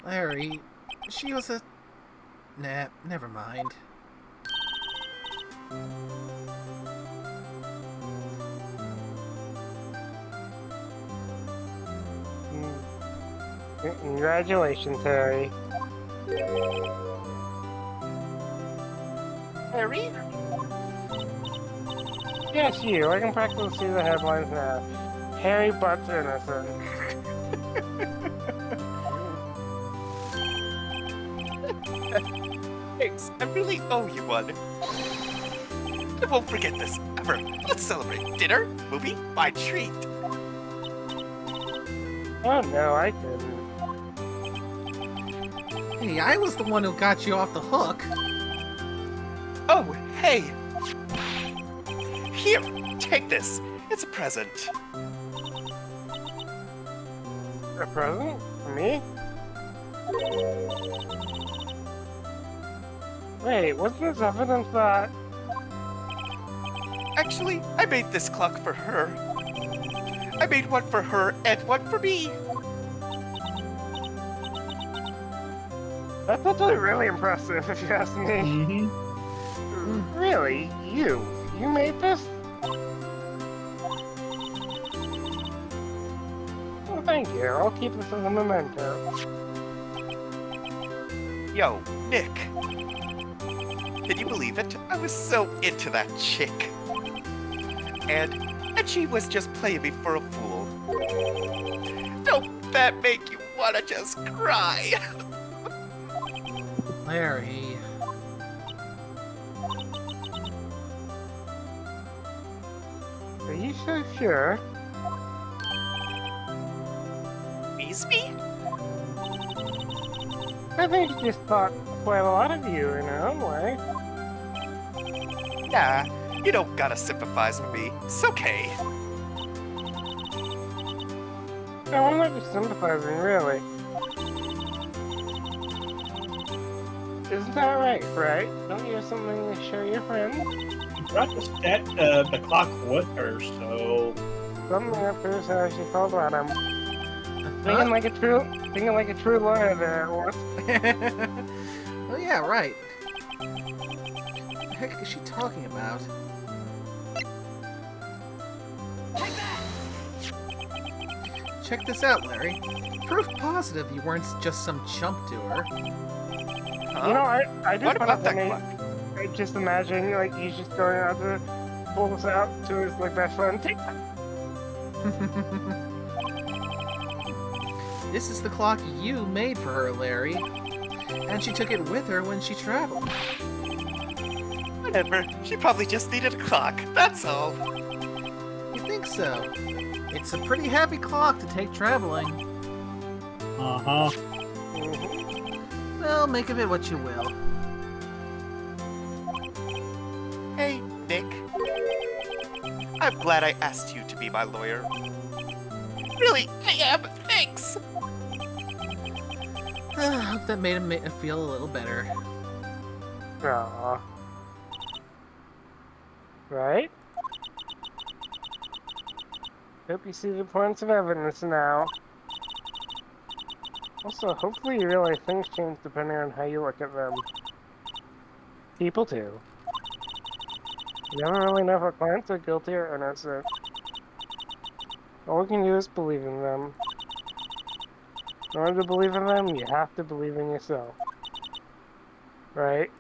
Larry, she was a... Nah, never mind. Congratulations, Harry. Harry? Yes, you. I can practically see the headlines now. Harry Butt's innocent. Thanks. I really owe you one. I won't forget this, ever. Let's celebrate. Dinner? Movie? My treat. Oh no, I couldn't. Hey, I was the one who got you off the hook. Oh, hey. Here, take this. It's a present. A present? For me? Wait, wasn't this evidence that... Actually, I made this clock for her. I made one for her and one for me. That's actually really impressive, if you ask me. Mm-hmm. Really? You? You made this? Well, thank you. I'll keep this as a memento. Yo, Nick. Can you believe it? I was so into that chick. And she was just playing me for a fool. Don't that make you wanna just cry? Larry... Are you so sure? Me? I think she just thought quite a lot of you in her own way. Nah, you don't gotta sympathize with me. It's okay. No, I'm not just sympathizing, really. Isn't that right? Don't you have something to show your friends? She brought the clock with her, so... Something that proves how she felt about him. Thinking like a true lawyer there, what? Oh yeah, right. What the heck is she talking about? Check this out, Larry. Proof positive you weren't just some chump to her. Huh? You know, I just What about that funny. clock? I just imagine like he's just going out to pull this out to his like best friend. Take that. This is the clock you made for her, Larry. And she took it with her when she traveled. Whatever. She probably just needed a clock. That's all. You think so? It's a pretty heavy clock to take traveling. Uh-huh. Mhm. Well, make of it what you will. Hey, Nick. I'm glad I asked you to be my lawyer. Really, I am. Thanks. I hope that made him feel a little better. Aww. Right? Hope you see the points of evidence now. Also, hopefully you realize things change depending on how you look at them. People do. You never really know if our clients are guilty or innocent. All we can do is believe in them. In order to believe in them, you have to believe in yourself. Right?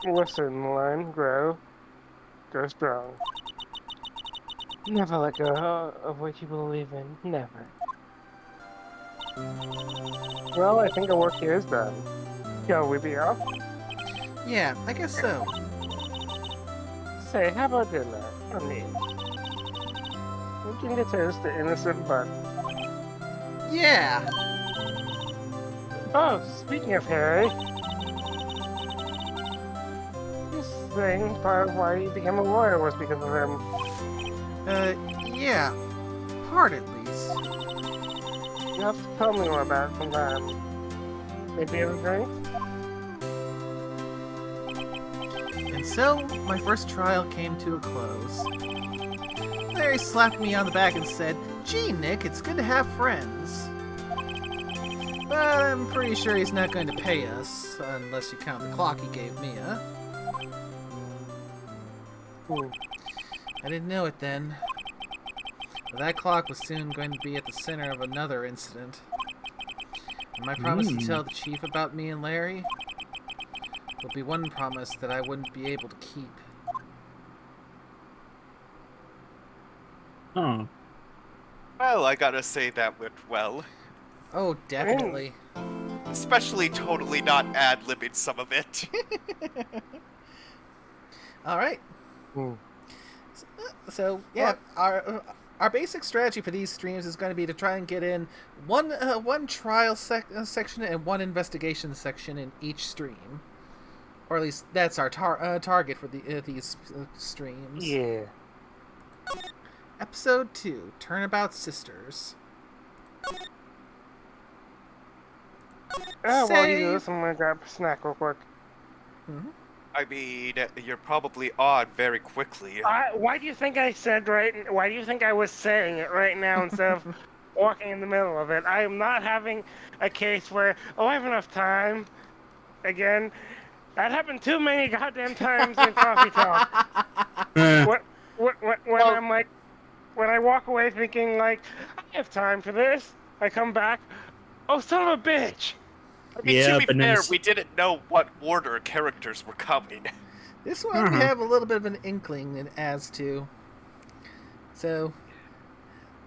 Listen, learn, grow strong. Never let go of what you believe in. Never. Well, I think our work here is done. Shall we be off? Yeah, I guess so. Say, how about dinner? On me. We can get toast to innocent butt. Yeah! Oh, speaking of Harry. This thing, part of why you became a lawyer was because of him. Yeah. Part at least. You have to tell me more about it sometime. Maybe have a drink? And so, my first trial came to a close. Larry slapped me on the back and said, "Gee, Nick, it's good to have friends." But I'm pretty sure he's not going to pay us, unless you count the clock he gave me, huh? I didn't know it then. But that clock was soon going to be at the center of another incident. And my promise to tell the chief about me and Larry will be one promise that I wouldn't be able to keep. Oh. Well, I gotta say that went well. Oh, definitely. Especially totally not ad-libbing some of it. Alright. So, yeah, our basic strategy for these streams is going to be to try and get in one trial section and one investigation section in each stream. Or at least that's our target for these streams. Yeah. Episode 2, Turnabout Sisters. While you do this, I'm gonna grab a snack real quick. I mean, you're probably on very quickly. Why do you think I said why do you think I was saying it right now instead of walking in the middle of it? I am not having a case where, I have enough time. Again, that happened too many goddamn times in coffee talk. I'm like, when I walk away thinking, like, I have time for this, I come back, oh, son of a bitch! I mean, to be fair, we didn't know what order characters were coming. This one we have a little bit of an inkling as to. So,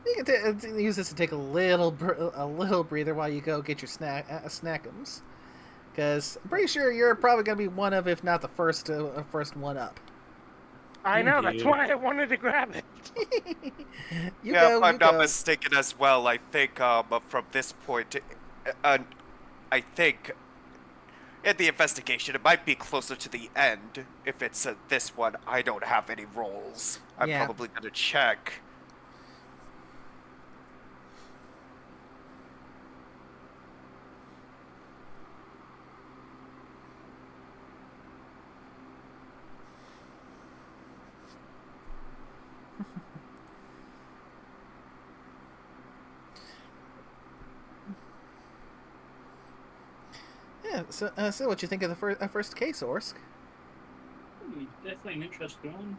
you can use this to take a little breather while you go get your snackums. Because I'm pretty sure you're probably going to be one of, if not the first one up. I know, that's why I wanted to grab it. If I'm not mistaken as well, I think from this point, I think in the investigation, it might be closer to the end. If it's this one, I don't have any rolls. I'm probably going to check. Yeah, so what you think of the first case, Orsk? Definitely an interesting one.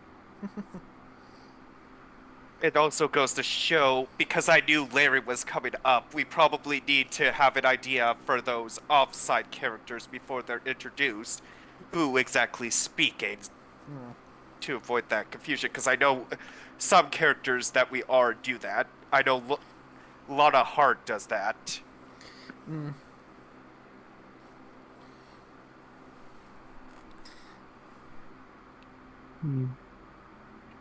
It also goes to show, because I knew Larry was coming up, we probably need to have an idea for those offside characters before they're introduced, who exactly speaking, to avoid that confusion, because I know some characters that we are do that. I know Lana Hart does that.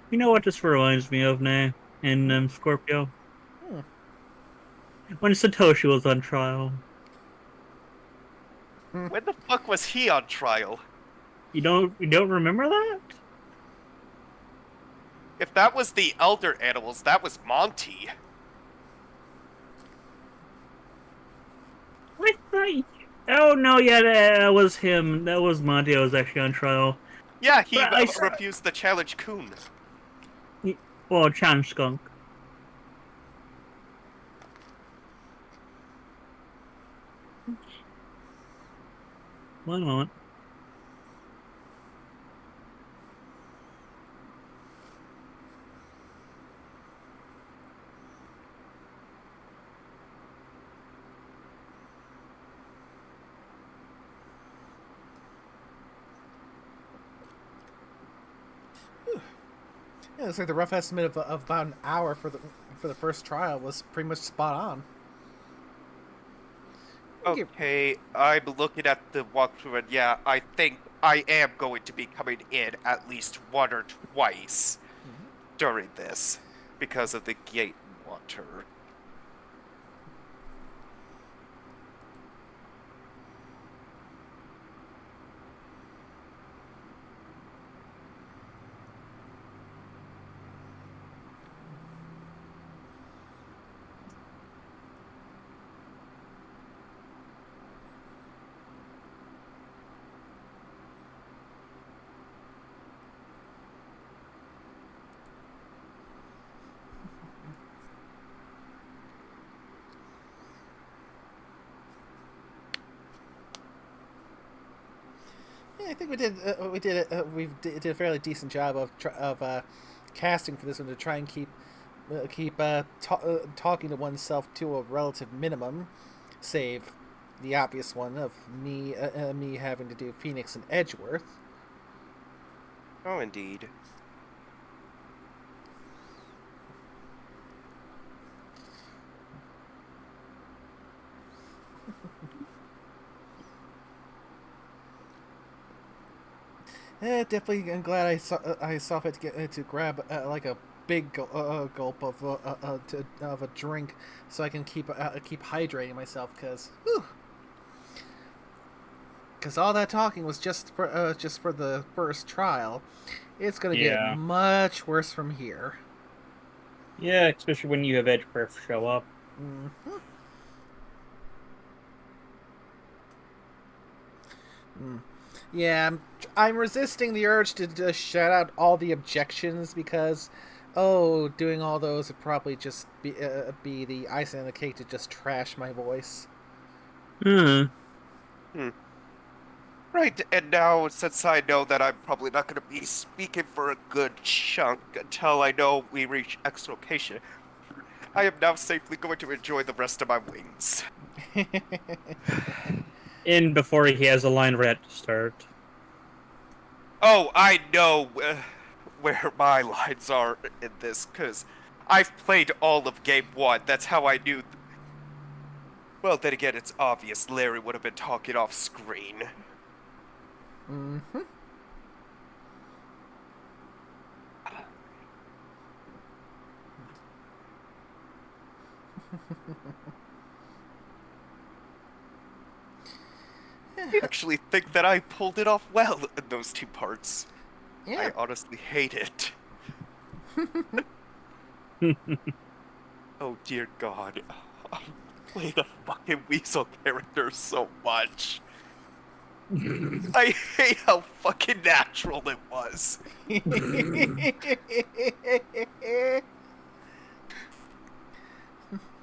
You know what this reminds me of now in Scorpio? When Satoshi was on trial. When the fuck was he on trial? You don't remember that? If that was the elder animals, that was Monty. I thought. Oh no, yeah, that was him. That was Monty. I was actually on trial. Yeah, he refused the challenge Coon. Well, challenge Skunk. One moment. Yeah, it's like the rough estimate of about an hour for the first trial was pretty much spot on. Okay, I'm looking at the walkthrough, and yeah, I think I am going to be coming in at least one or twice during this because of the gate water. I think we did a fairly decent job of casting for this one to try and keep talking to oneself to a relative minimum, save the obvious one of me having to do Phoenix and Edgeworth. Oh, indeed. Definitely, I'm glad I saw fit to grab like a big gulp of a drink, so I can keep hydrating myself. Because all that talking was just for the first trial. It's gonna get Yeah. much worse from here. Yeah, especially when you have Edgeworth show up. Mm-hmm. Yeah, I'm resisting the urge to just shout out all the objections because, doing all those would probably just be the icing on the cake to just trash my voice. Hmm. Right, and now, since I know that I'm probably not going to be speaking for a good chunk until I know we reach X location, I am now safely going to enjoy the rest of my wings. In before he has a line ready to start. Oh, I know where my lines are in this, because I've played all of Game 1. That's how I knew. Well, then again, it's obvious Larry would have been talking off screen. Mm-hmm. I actually think that I pulled it off well in those two parts. Yeah. I honestly hate it. Oh dear God. I play the fucking Weasel character so much. I hate how fucking natural it was.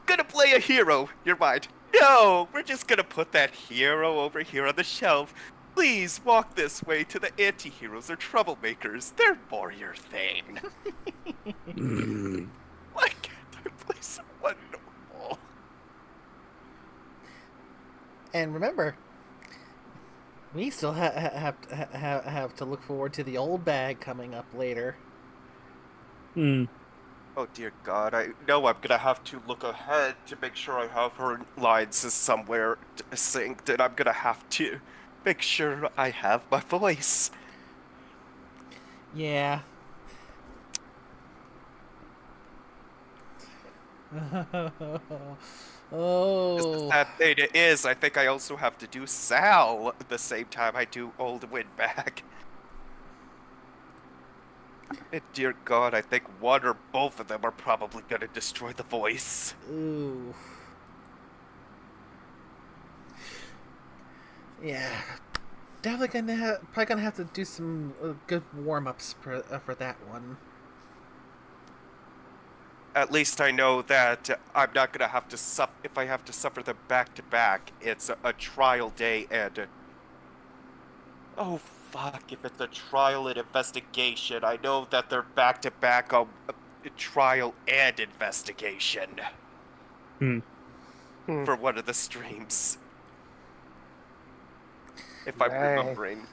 Gonna play a hero, you're right. No, we're just gonna put that hero over here on the shelf. Please walk this way to the anti-heroes or troublemakers. They're more your thing. Why can't I play someone normal? And remember, we still have to look forward to the old bag coming up later. Oh dear God, I know I'm gonna have to look ahead to make sure I have her lines somewhere synced, and I'm gonna have to make sure I have my voice. Yeah. The sad thing is, I think I also have to do Sal at the same time I do Old Windbag. And dear God, I think one or both of them are probably gonna destroy the voice. Ooh. Yeah. Definitely probably gonna have to do some good warm-ups for that one. At least I know that I'm not gonna have to suffer. If I have to suffer them back to back, it's a trial day and. Oh fuck! If it's a trial and investigation, I know that they're back to back on trial and investigation. For one of the streams. If I'm remembering.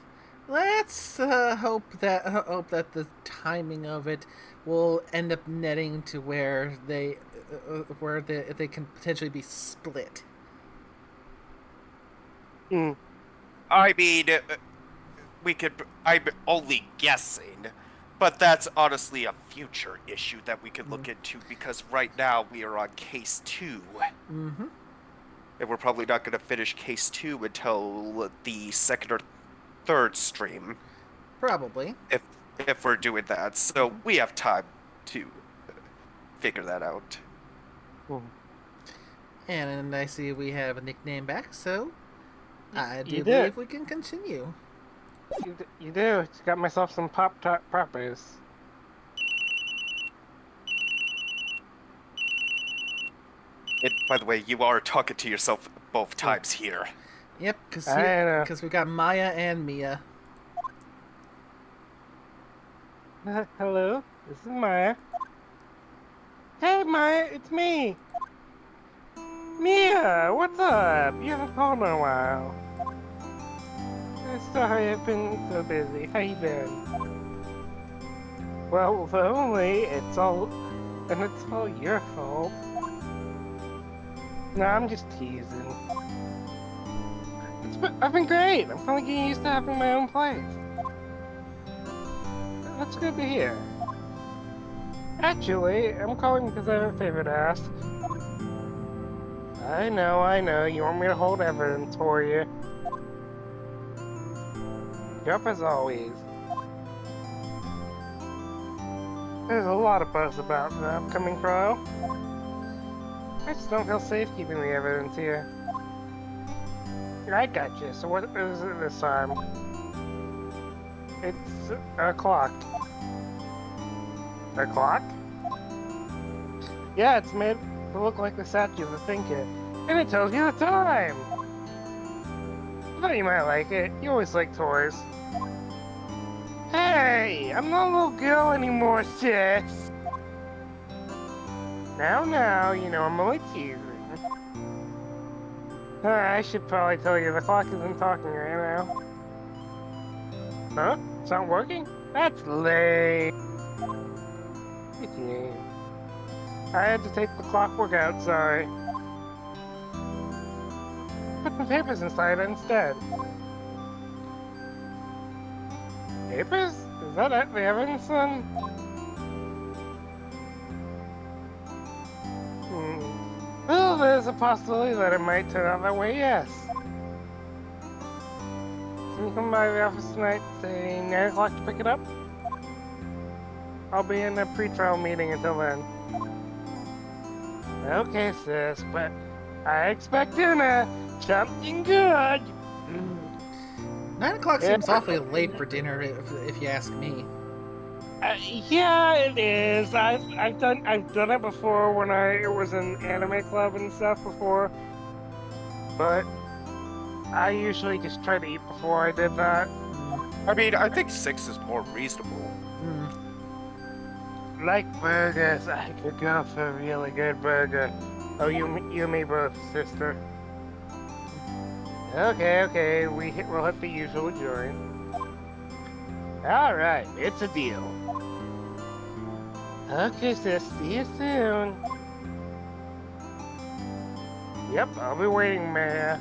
Let's hope that the timing of it will end up netting to where they can potentially be split. I mean, I'm only guessing, but that's honestly a future issue that we could look into because right now we are on case 2. Mm-hmm. And we're probably not going to finish case 2 until the second or third stream. Probably. If we're doing that. So we have time to figure that out. And I see we have a nickname back, so I do You believe did. we can continue. You do. Just got myself some Pop-Tart Proppers. And by the way, you are talking to yourself both times here. Yep, I know. because we got Maya and Mia. Hello, this is Maya. Hey, Maya, it's me. Mia, what's up? You haven't called in a while. Sorry, I've been so busy. How you been? Well, lonely. It's all your fault. No, I'm just teasing. I've been great. I'm finally getting used to having my own place. That's good to hear. Actually, I'm calling because I have a favor to ask. I know. You want me to hold evidence for you. Yep, as always. There's a lot of buzz about the upcoming trial. I just don't feel safe keeping the evidence here. I got you. So what is it this time? It's a clock. A clock? Yeah, it's made to look like the statue of the thinker. And it tells you the time! I thought you might like it. You always like toys. Hey! I'm not a little girl anymore, sis! Now, you know I'm only teasing. I should probably tell you the clock isn't talking right now. Huh? It's not working? That's lame. I had to take the clockwork out, sorry. Put some papers inside instead. Papers? Is that the evidence then? Well, there's a possibility that it might turn out that way, yes. Can you come by the office tonight, say 9 o'clock to pick it up? I'll be in a pre-trial meeting until then. Okay, sis, but I expect dinner. Something good. 9 o'clock seems awfully late for dinner, if you ask me. Yeah, it is. I've done it before when I was in anime club and stuff before, but I usually just try to eat before I did that. I mean, I think 6 is more reasonable. Like burgers, I could go for a really good burger. Oh, you and me both, sister. Okay, we'll hit the usual joint. All right, it's a deal. Okay, sis, see you soon. Yep, I'll be waiting, Maya.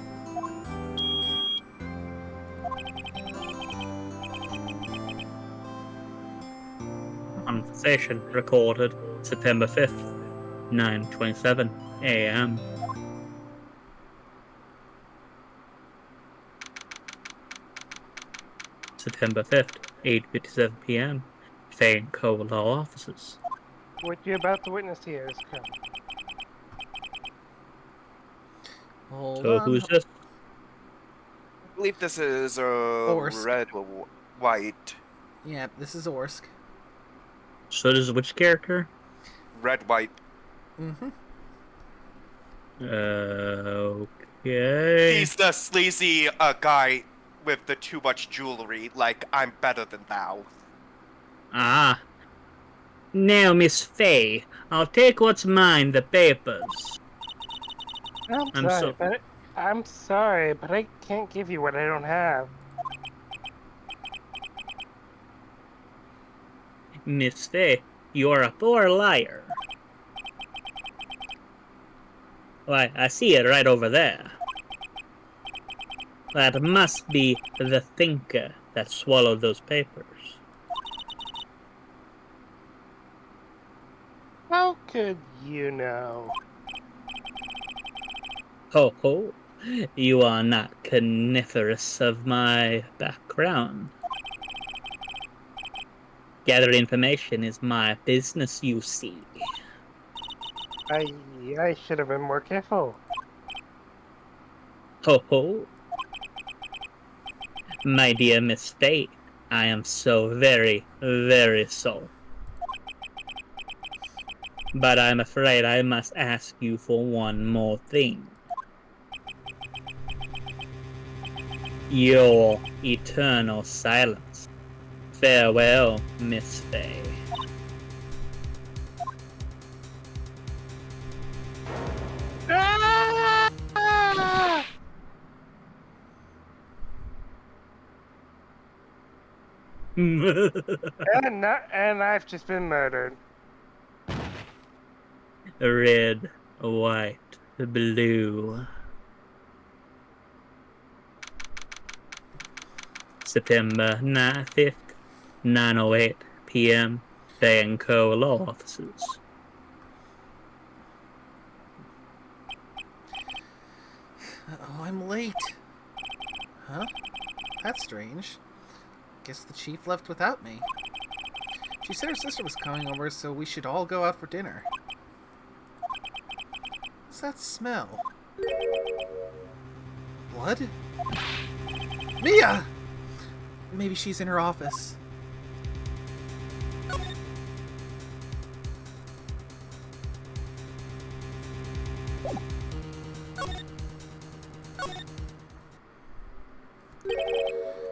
Conversation recorded September 5th, 9:27 a.m. September 5th, 8:57 p.m. Fane Co-Law offices. What you're about to witness here is coming. Hold So on. who's this? I believe this is Orsk. red or white. Yeah, this is Orsk. So this is which character? Red, white. Mm-hmm. Okay. He's the sleazy guy with the too much jewelry. Like, I'm better than thou. Ah. Now, Miss Faye, I'll take what's mine, the papers. I'm sorry, but I can't give you what I don't have. Miss Faye, you're a poor liar. Why, I see it right over there. That must be the thinker that swallowed those papers. How could you know? Ho ho, you are not coniferous of my background. Gathering information is my business, you see. I should have been more careful. Ho ho. My dear Miss Faye, I am so very, very sorry. But I'm afraid I must ask you for one more thing. Your eternal silence Farewell, Miss Faye. And I've just been murdered. Red, white, blue. September 5th, 9:08 p.m. Danco Law Offices. Oh, I'm late. Huh? That's strange. Guess the chief left without me. She said her sister was coming over, so we should all go out for dinner. What's that smell? Blood? Mia! Maybe she's in her office.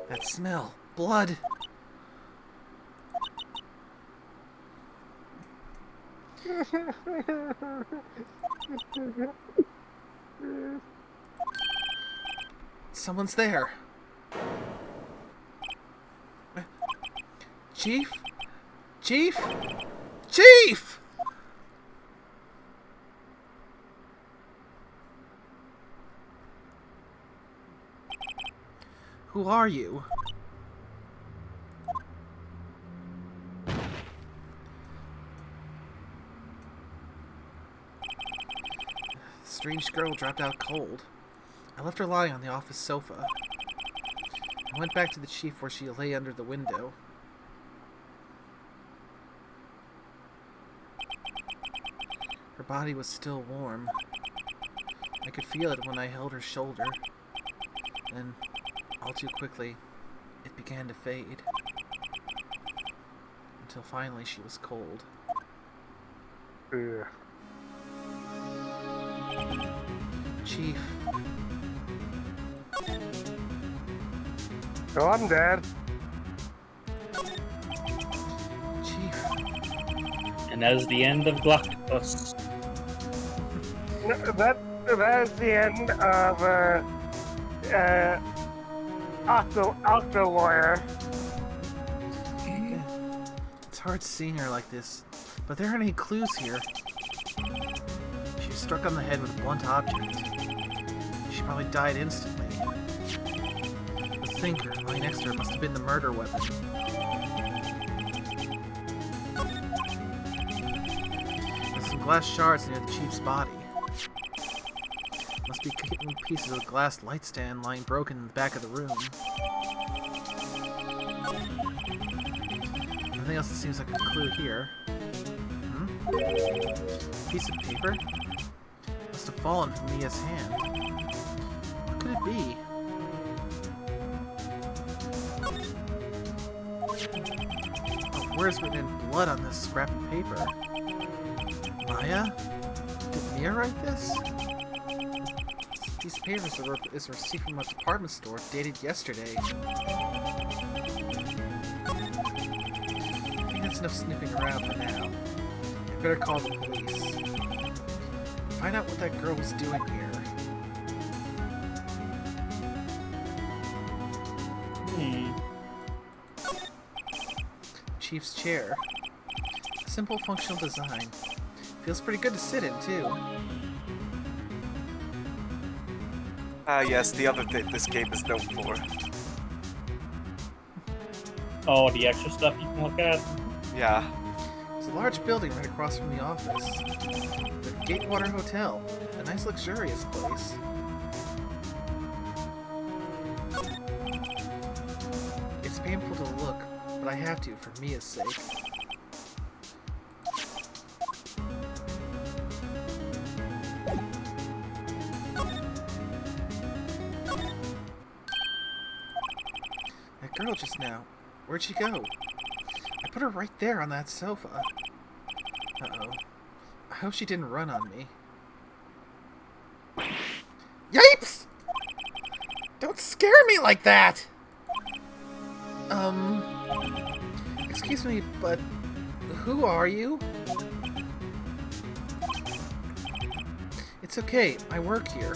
That smell. Blood. Someone's there. Chief? Chief? Chief! Who are you? The strange girl dropped out cold. I left her lying on the office sofa. I went back to the chief where she lay under the window. Her body was still warm. I could feel it when I held her shoulder. Then, all too quickly, it began to fade. Until finally she was cold. Ugh. Chief. Oh, I'm dead. Chief. And that is the end of Galacticus. No, that is the end of Octo Warrior. It's hard seeing her like this, but there aren't any clues here. She was struck on the head with a blunt object. She probably died instantly. The thinker lying next to her must have been the murder weapon. There's some glass shards near the chief's body. Must be pieces of a glass light stand lying broken in the back of the room. Nothing else that seems like a clue here. Piece of paper? Must have fallen from Mia's hand. What could it be? Oh, words written in blood on this scrap of paper. Maya? Did Mia write this? These papers is a receipt from a department store dated yesterday. I think that's enough sniffing around for now. I better call the police. Find out what that girl was doing here. Chief's chair. Simple functional design. Feels pretty good to sit in, too. Yes, the other thing this game is known for. Oh, the extra stuff you can look at? Yeah. There's a large building right across from the office. The Gatewater Hotel. A nice luxurious place. It's painful to look, but I have to for Mia's sake. That girl just now. Where'd she go? I put her right there on that sofa. Uh-oh. I hope she didn't run on me. Yipes! Don't scare me like that! Excuse me, but who are you? It's okay, I work here.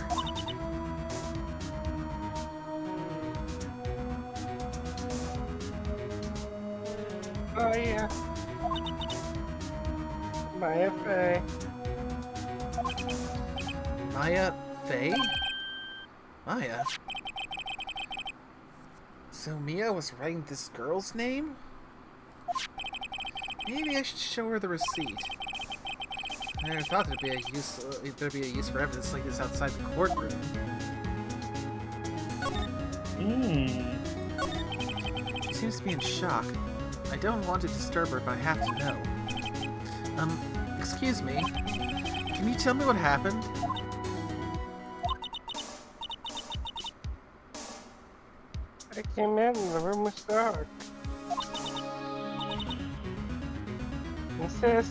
Oh yeah. Maya Fey. Maya Fey? Maya? So Mia was writing this girl's name? Maybe I should show her the receipt. I never thought there'd be a use for evidence like this outside the courtroom. She seems to be in shock. I don't want to disturb her, but I have to know. Excuse me. Can you tell me what happened? I came in, the room was dark. Sis.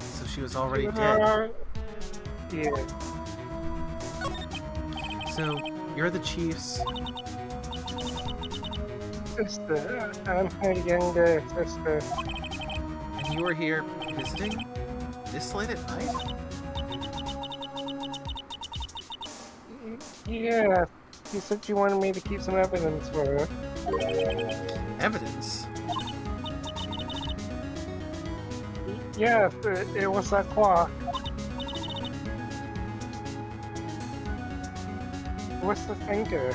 So she was already dead. Yeah. So, you're the chief's... Sister. I'm her younger sister. And you were here visiting? This late at night? Yeah. You said you wanted me to keep some evidence for her. Evidence? Yes, it was that clock. What's the thinker?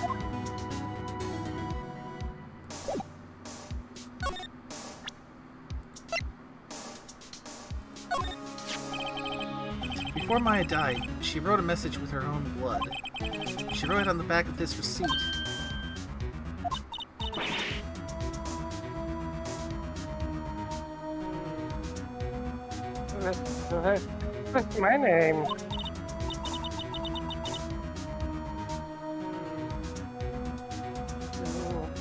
Before Maya died, she wrote a message with her own blood. She wrote it on the back of this receipt. That's my name.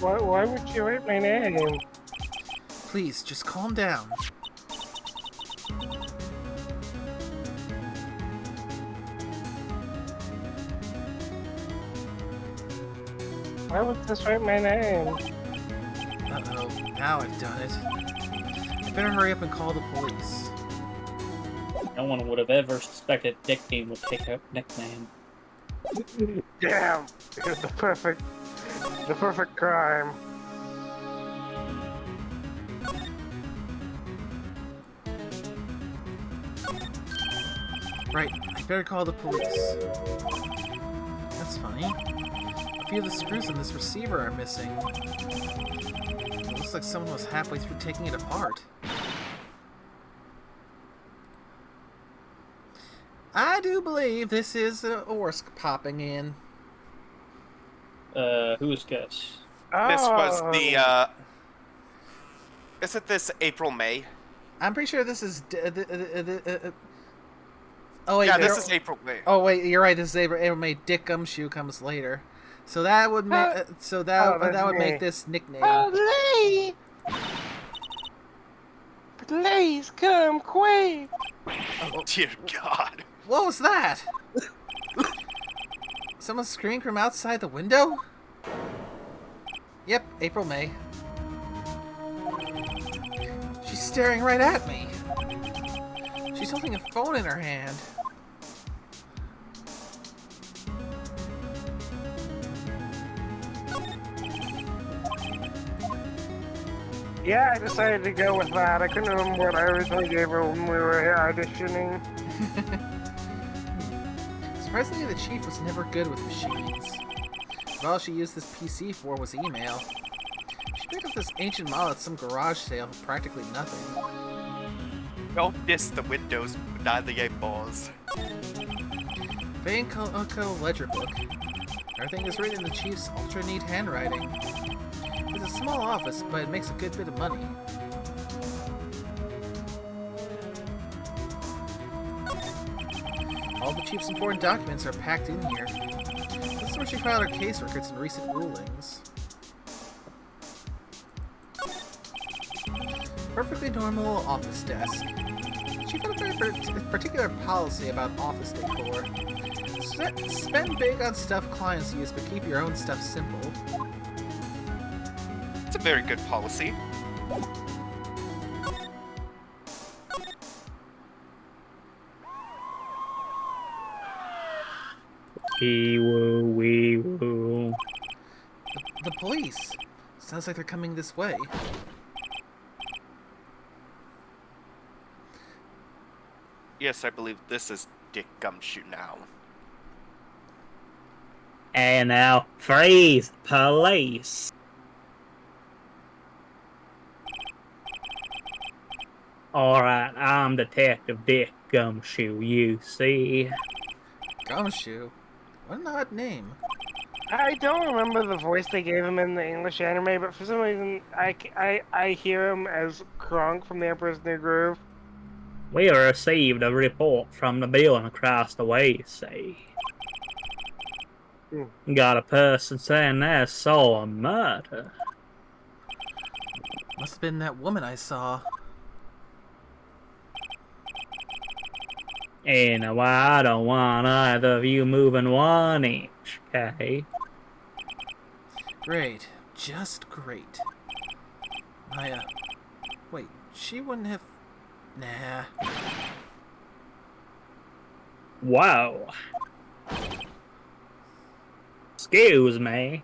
Why would you write my name? Please, just calm down. Why would this write my name? Uh-oh, now I've done it. I better hurry up and call the police. No one would have ever suspected nickname would take a nickname. Damn! It's the perfect crime. Right, I better call the police. That's funny. A few of the screws in this receiver are missing. It looks like someone was halfway through taking it apart. I do believe this is Orsk popping in. Who's guess? This was Oh. the, Isn't this April, May? I'm pretty sure this is... oh, wait, Yeah, this is April, May. Oh, wait, you're right. This is April May. Dick Gumshoe comes later. So that would make... that's me. make this nickname. Please! Please come quick! Dear God. What was that? Someone screamed from outside the window? Yep, April May. She's staring right at me. She's holding a phone in her hand. Yeah, I decided to go with that. I couldn't remember what I originally gave her when we were auditioning. Surprisingly, the chief was never good with machines. All she used this PC for was email. She picked up this ancient model at some garage sale for practically nothing. Don't diss the Windows, not the 8 balls. Vane Uncle Ledger book. Everything is written in the chief's ultra-neat handwriting. It's a small office, but it makes a good bit of money. All the chief's important documents are packed in here. This is where she filed her case records and recent rulings. Perfectly normal office desk. She had a very particular policy about office decor. Spend big on stuff clients use, but keep your own stuff simple. Very good policy. Wee woo, wee woo. The police. Sounds like they're coming this way. Yes, I believe this is Dick Gumshoe now. And now, freeze, police. Alright, I'm Detective Dick Gumshoe, you see. Gumshoe? What an odd name. I don't remember the voice they gave him in the English anime, but for some reason, I hear him as Kronk from The Emperor's New Groove. We received a report from the building across the way, see. Got a person saying they saw a murder. Must have been that woman I saw. Anyway, I don't want either of you moving 1 inch, okay? Great. Just great. Maya. Wait, she wouldn't have... Nah. Whoa. Excuse me.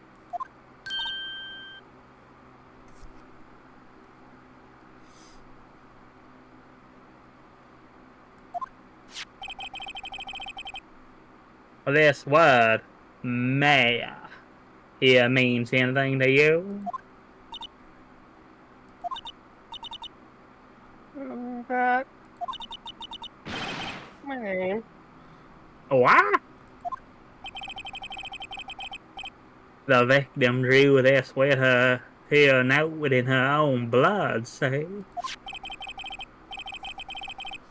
This word, Maya, here means anything to you? That... my name. What? The victim drew this with her here note in her own blood, see?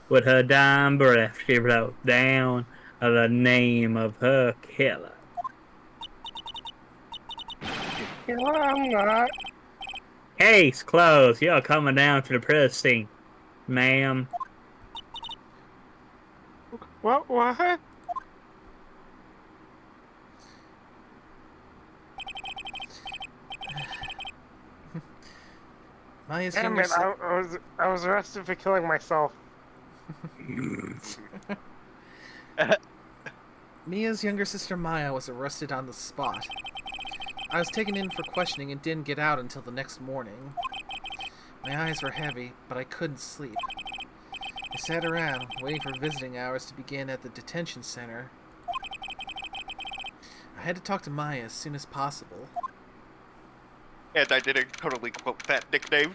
With her dying breath, she wrote down the name of her killer. You know, I'm not. Case closed. You're coming down to the precinct, ma'am. What? Maya's Damn younger it, I was arrested for killing myself. Mia's younger sister Maya was arrested on the spot. I was taken in for questioning and didn't get out until the next morning. My eyes were heavy, but I couldn't sleep. I sat around, waiting for visiting hours to begin at the detention center. I had to talk to Maya as soon as possible. And I didn't totally quote that nickname.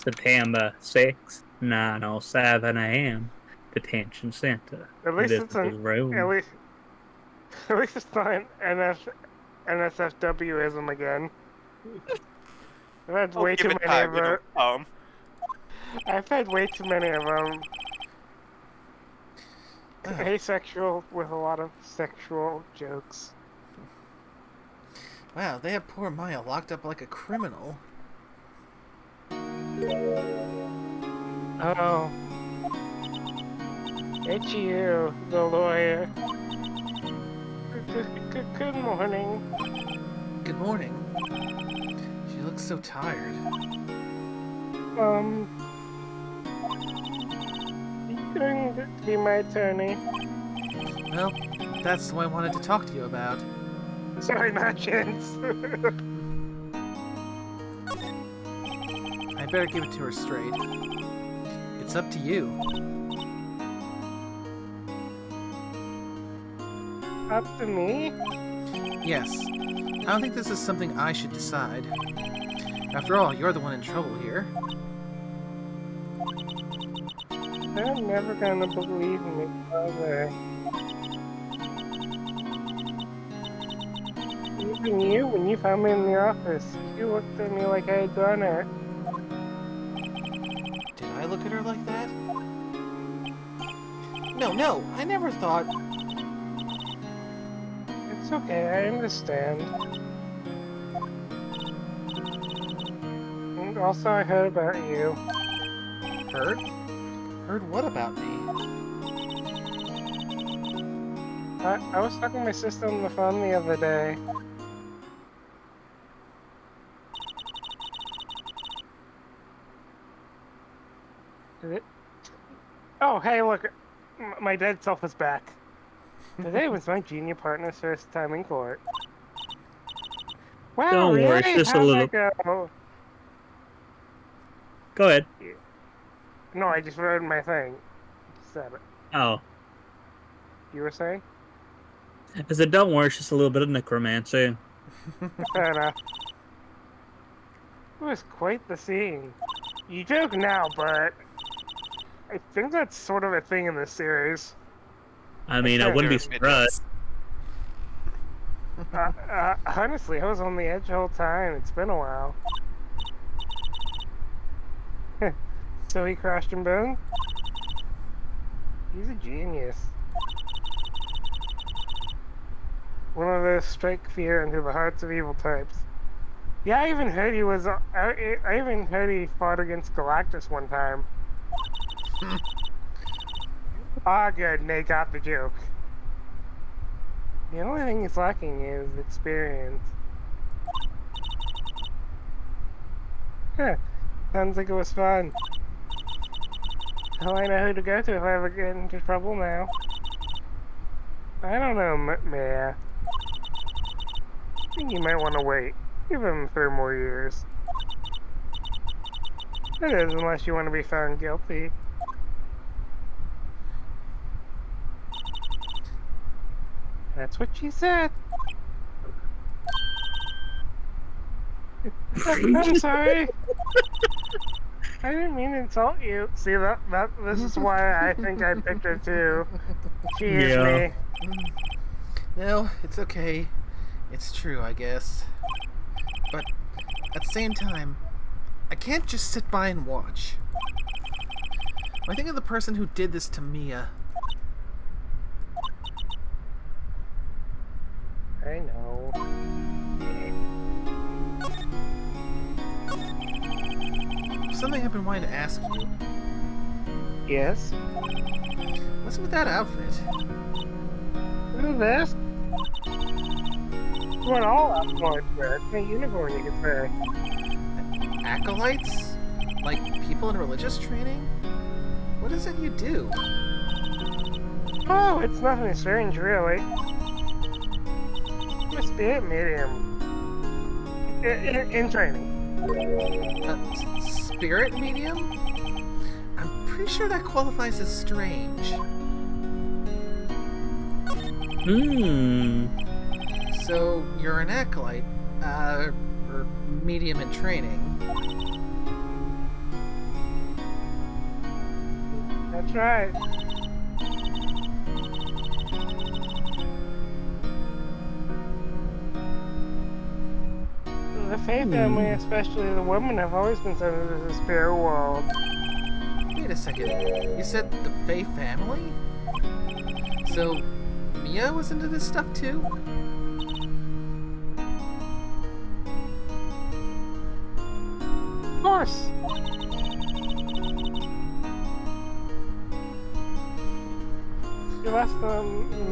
September 6th, 9:07 a.m. Detention center. At least This it's is his room. at least it's not an NSFWism again. I've had way too many of them. I've had way too many of them. Asexual with a lot of sexual jokes. Wow, they have poor Maya locked up like a criminal. Oh. It's you, the lawyer. Good morning. Good morning. She looks so tired. You going to be my attorney? Well, that's what I wanted to talk to you about. Sorry, not chance. I better give it to her straight. It's up to you. Up to me? Yes. I don't think this is something I should decide. After all, you're the one in trouble here. They're never gonna believe me, are they? Even you, when you found me in the office, you looked at me like I had done it. Did I look at her like that? No, I never thought... It's okay, I understand. And also, I heard about you. Heard? Heard what about me? I was talking to my sister on the phone the other day. Oh, hey, look, my dead self is back. Today was my junior partner's first time in court. Wow, Don't really? worry, it's just a How'd little. that go? Go ahead. No, I just read my thing. Said it. Oh, You were saying? I said, don't worry, it's just a little bit of necromancy. Fair enough. It was quite the scene. You joke now, but I think that's sort of a thing in this series. I mean, I wouldn't be It surprised. Honestly, I was on the edge the whole time. It's been a while. So he crashed and burned? He's a genius. One of those strike fear into the hearts of evil types. Yeah, I even heard he was. I even heard he fought against Galactus one time. Ah, good. They got the joke. The only thing he's lacking is experience. Huh. Sounds like it was fun. Hell, I know who to go to if I ever get into trouble now. I don't know, Maya. I think you might want to wait. Give him 3 more years. That is, unless you want to be found guilty. That's what she said. I'm sorry. I didn't mean to insult you. See, this is why I think I picked her too. She is Yeah. me. No, it's okay. It's true, I guess. But at the same time, I can't just sit by and watch. When I think of the person who did this to Mia. I know. Something I've been wanting to ask you. Yes? What's with that outfit? Who's this? What all outlaws wear? It's a unicorn, you could say. Acolytes? Like people in religious training? What is it you do? Oh, it's nothing strange, really. I'm a spirit medium. In training. Spirit medium? I'm pretty sure that qualifies as strange. So, you're an acolyte, or medium in training. That's right. The Fae family, especially the women, have always been sent into the spirit world. Wait a second. You said the Fae family? So, Mia was into this stuff too? Of course. She left the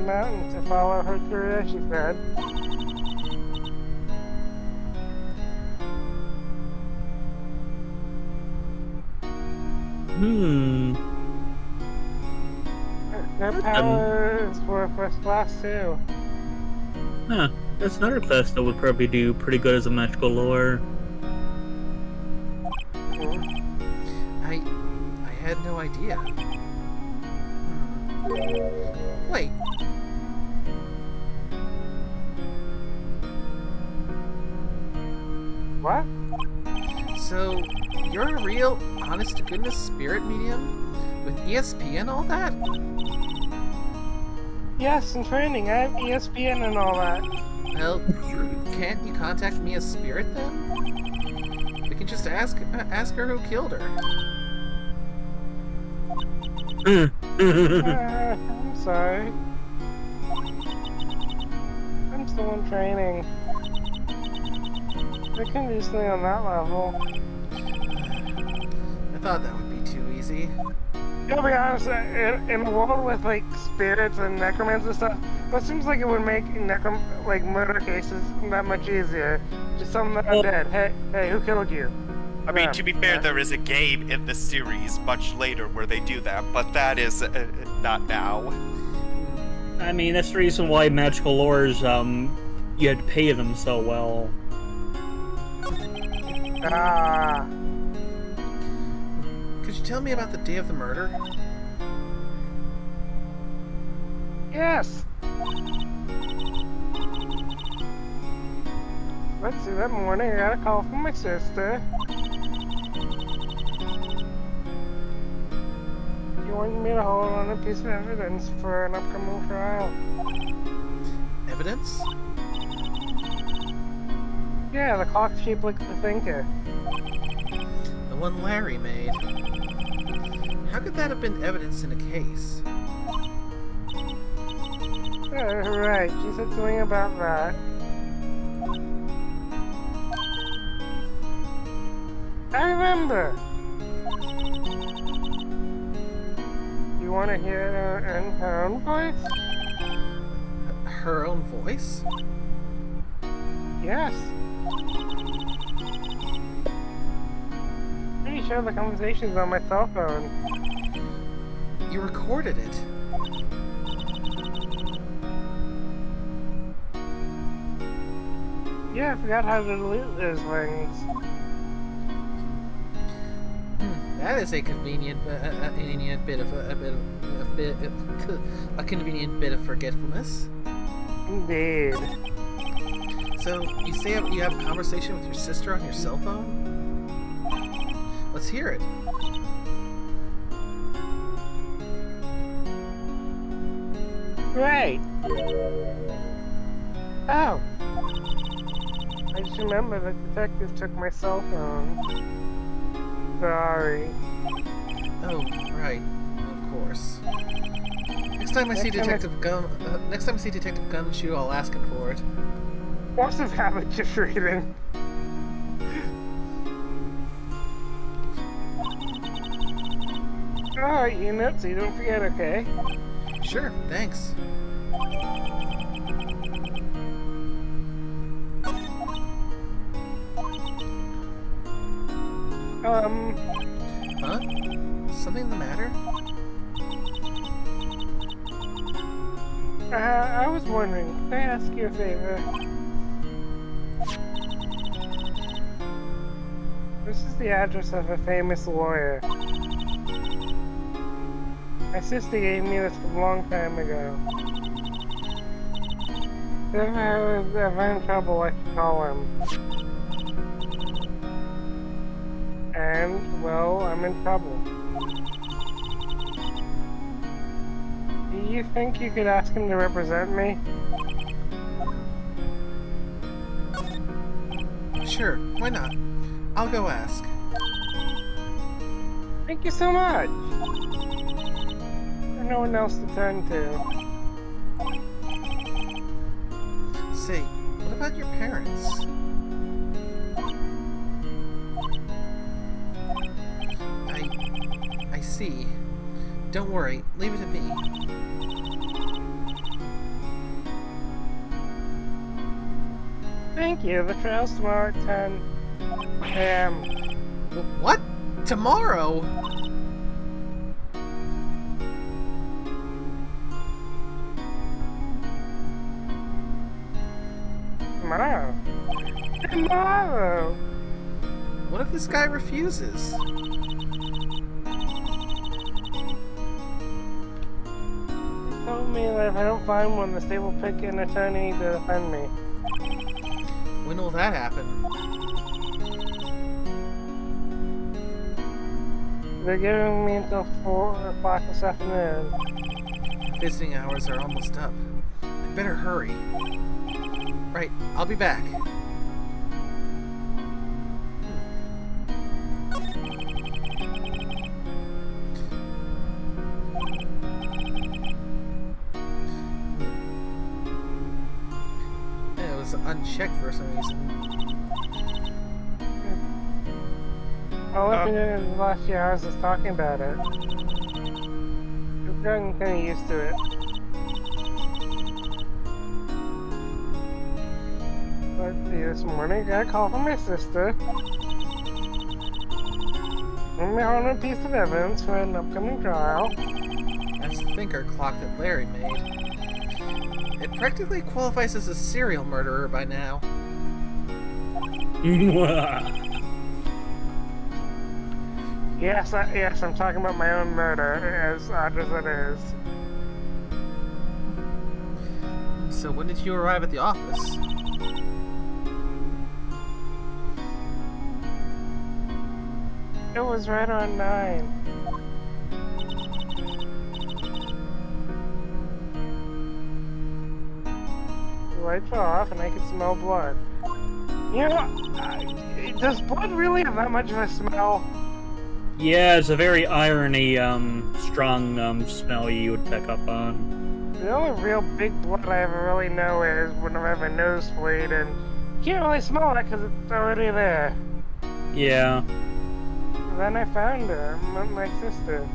mountain to follow her career, she said. Her powers were first class too. Huh. That's another class that would probably do pretty good as a magical lore. I had no idea. Wait. What? So, you're a real, honest-to-goodness spirit medium? With ESP and all that? Yes, in training. I have ESPN and all that. Well, can't you contact Mia's spirit then? We can just ask her who killed her. I'm sorry. I'm still in training. I can do something on that level. I thought that would be too easy. I'll be honest, in a world with like spirits and necromancy and stuff, that seems like it would make murder cases that much easier. Just something that I'm dead. Hey, who killed you? I mean, to be fair, there is a game in the series much later where they do that, but that is not now. I mean, that's the reason why magical lores, you had to pay them so well. Ah. Could you tell me about the day of the murder? Yes. Let's see, that morning I got a call from my sister. She wanted me to hold on a piece of evidence for an upcoming trial. Evidence? Yeah, the clock shaped like the thinker. The one Larry made. How could that have been evidence in a case? Right, she said something about that. I remember! You want to hear her in her own voice? Her own voice? Yes. Pretty sure the conversation's on my cell phone. You recorded it. Yeah, I forgot how to delete those things. That is a convenient bit of forgetfulness. Indeed. So you say you have a conversation with your sister on your cell phone? Let's hear it. Right. Oh. I just remember the detective took my cell phone. Sorry. Oh, right. Of course. Next time I see Detective Gumshoe, I'll ask him for it. What's his habit just reading? Alright, you know, so you don't forget, okay? Sure, thanks. Huh? Something the matter? I was wondering, can I ask you a favor? This is the address of a famous lawyer. My sister gave me this a long time ago. If I was ever in trouble, I could call him. And, well, I'm in trouble. Do you think you could ask him to represent me? Sure, why not? I'll go ask. Thank you so much! There's no one else to turn to. Say, what about your parents? I see. Don't worry, leave it to me. Thank you. The trial's tomorrow at 10 a.m. What? Tomorrow? Tomorrow? Tomorrow! What if this guy refuses? He told me that if I don't find one, the state will pick an attorney to defend me. When will that happen? They're giving me until 4 o'clock this afternoon. Visiting hours are almost up. I better hurry. Right, I'll be back. It was unchecked for some reason. All I've been doing the last few hours is talking about it. I've gotten kind of used to it. Let's see, this morning I got a call from my sister. Only on a piece of evidence for an upcoming trial. That's the thinker clock that Larry made. It practically qualifies as a serial murderer by now. Yes, I'm talking about my own murder, as odd as it is. So when did you arrive at the office? It was right on 9. The lights were off and I could smell blood. You know, does blood really have that much of a smell? Yeah, it's a very irony, strong smell you would pick up on. The only real big blood I ever really know is when I have a nosebleed, and you can't really smell it because it's already there. Yeah. Then I found her, my sister.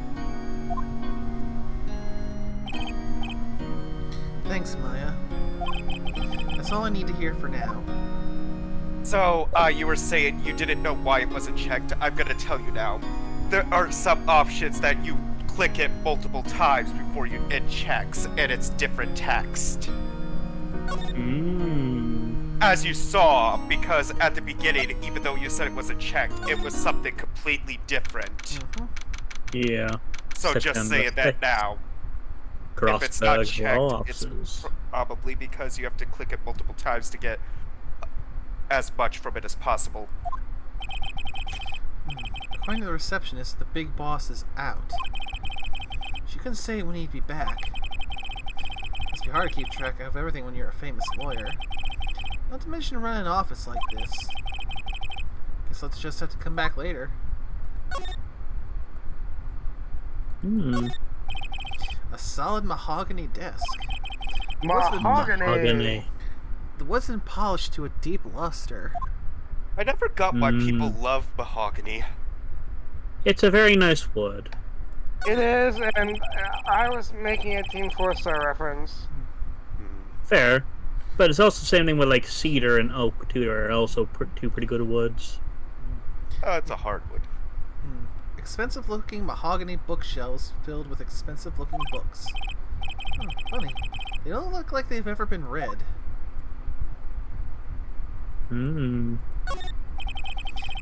Thanks, Maya. That's all I need to hear for now. So, you were saying you didn't know why it wasn't checked. I'm gonna tell you now. There are some options that you click it multiple times before it checks, and it's different text. As you saw, because at the beginning, even though you said it wasn't checked, it was something completely different. Yeah. So just saying that now. If it's not checked, it's probably because you have to click it multiple times to get as much from it as possible. According to the receptionist, the big boss is out. She couldn't say when he'd be back. Must be hard to keep track of everything when you're a famous lawyer. Not to mention run an office like this. Guess I'll just have to come back later. A solid mahogany desk. Mahogany! It wasn't polished to a deep luster. I never got why people love mahogany. It's a very nice wood. It is, and I was making a Team 4-Star reference. Fair. But it's also the same thing with like cedar and oak too, are also two pretty good woods. It's a hardwood. Expensive looking mahogany bookshelves filled with expensive looking books. Funny. They don't look like they've ever been read.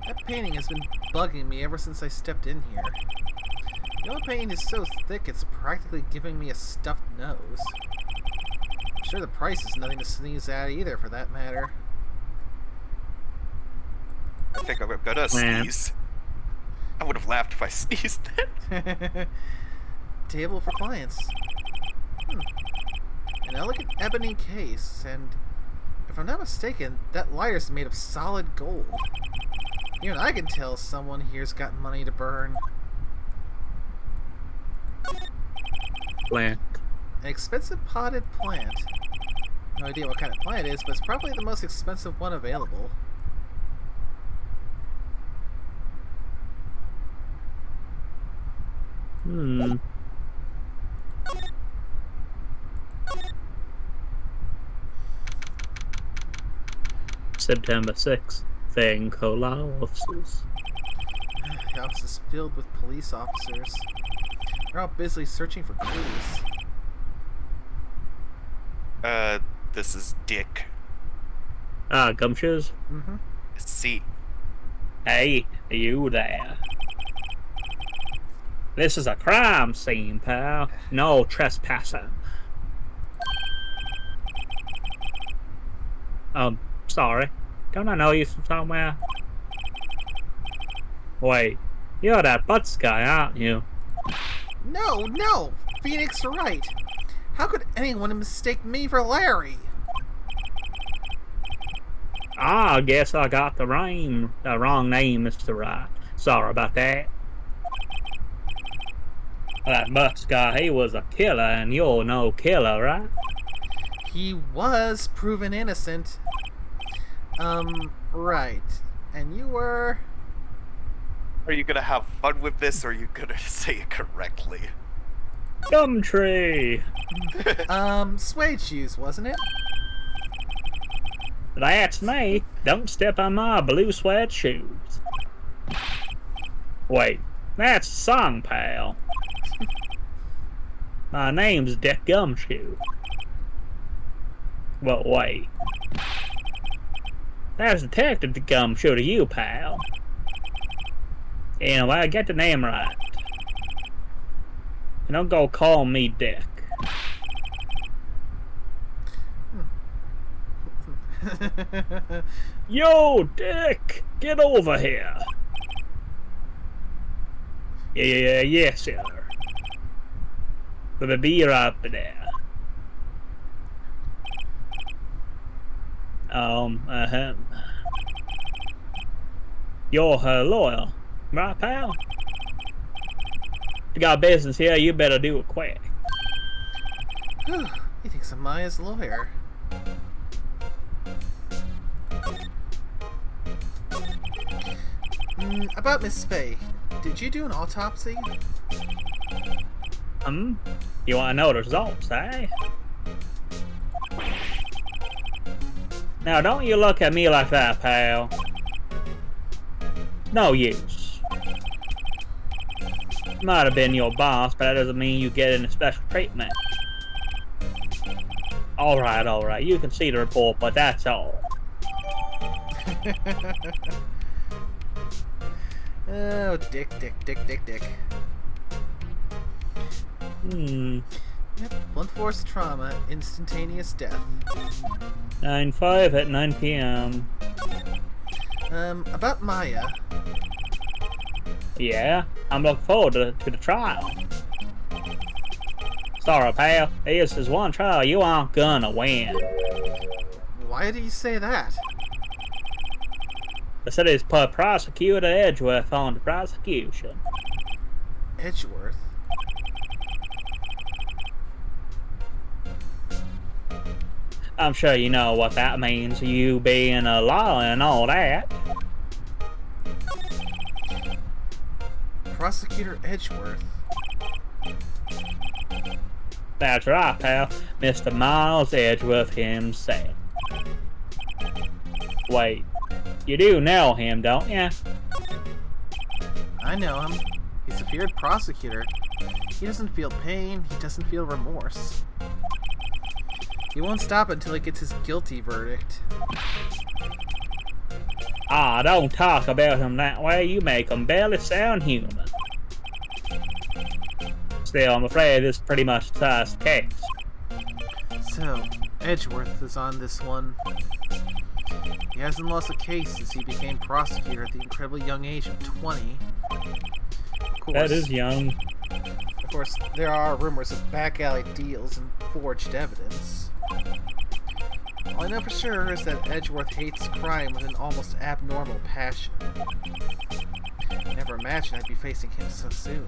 That painting has been bugging me ever since I stepped in here. The old painting is so thick it's practically giving me a stuffed nose. I'm sure the price is nothing to sneeze at either, for that matter. I think I'm gonna sneeze. I would have laughed if I sneezed then. Table for clients. An elegant ebony case, and if I'm not mistaken, that lighter's made of solid gold. Even I can tell someone here's got money to burn. Plant. An expensive potted plant. No idea what kind of plant it is, but it's probably the most expensive one available. September 6th. Cola officers. The office is filled with police officers. They're all busily searching for clues. This is Dick. Gumshoes? See. Hey, you there. This is a crime scene, pal. No trespassing. Sorry. Don't I know you from somewhere? Wait, you're that Butts guy, aren't you? No! Phoenix Wright! How could anyone mistake me for Larry? I guess I got the wrong name, Mr. Wright. Sorry about that. That Butts guy, he was a killer, and you're no killer, right? He was proven innocent. Right. And you were... Are you gonna have fun with this, or are you gonna say it correctly? Gumtree! Suede shoes, wasn't it? That's me. Don't step on my blue suede shoes. Wait, That's a song, pal. My name's Dick Gumshoe. But wait. That's Detective Dick Gumshoe to you, pal. Anyway, get the name right. And don't go call me Dick. Yo, Dick! Get over here! Yes, sir. Gonna be right there. You're her lawyer, right, pal? If you got business here, you better do it quick. He thinks I'm Maya's lawyer. About Miss Faye, did you do an autopsy? You want to know the results, eh? Now, don't you look at me like that, pal. No use. Might have been your boss, but that doesn't mean you get any special treatment. Alright, you can see the report, but that's all. Oh, Dick. Yep, blunt force trauma, instantaneous death. 9/5 at 9 p.m. About Maya. Yeah, I'm looking forward to the trial. Sorry, pal. This is one trial you aren't gonna win. Why did you say that? I said it's put Prosecutor Edgeworth on the prosecution. Edgeworth? I'm sure you know what that means, you being a lawyer and all that. Prosecutor Edgeworth? That's right, pal. Mr. Miles Edgeworth himself. Wait, you do know him, don't ya? I know him. He's a feared prosecutor. He doesn't feel pain, he doesn't feel remorse. He won't stop until he gets his guilty verdict. Ah, don't talk about him that way. You make him barely sound human. Still, I'm afraid this is pretty much the case. So, Edgeworth is on this one. He hasn't lost a case since he became prosecutor at the incredibly young age of 20. Of course, That is young. Of course, there are rumors of back alley deals and forged evidence. All I know for sure is that Edgeworth hates crime with an almost abnormal passion. Never imagined I'd be facing him so soon.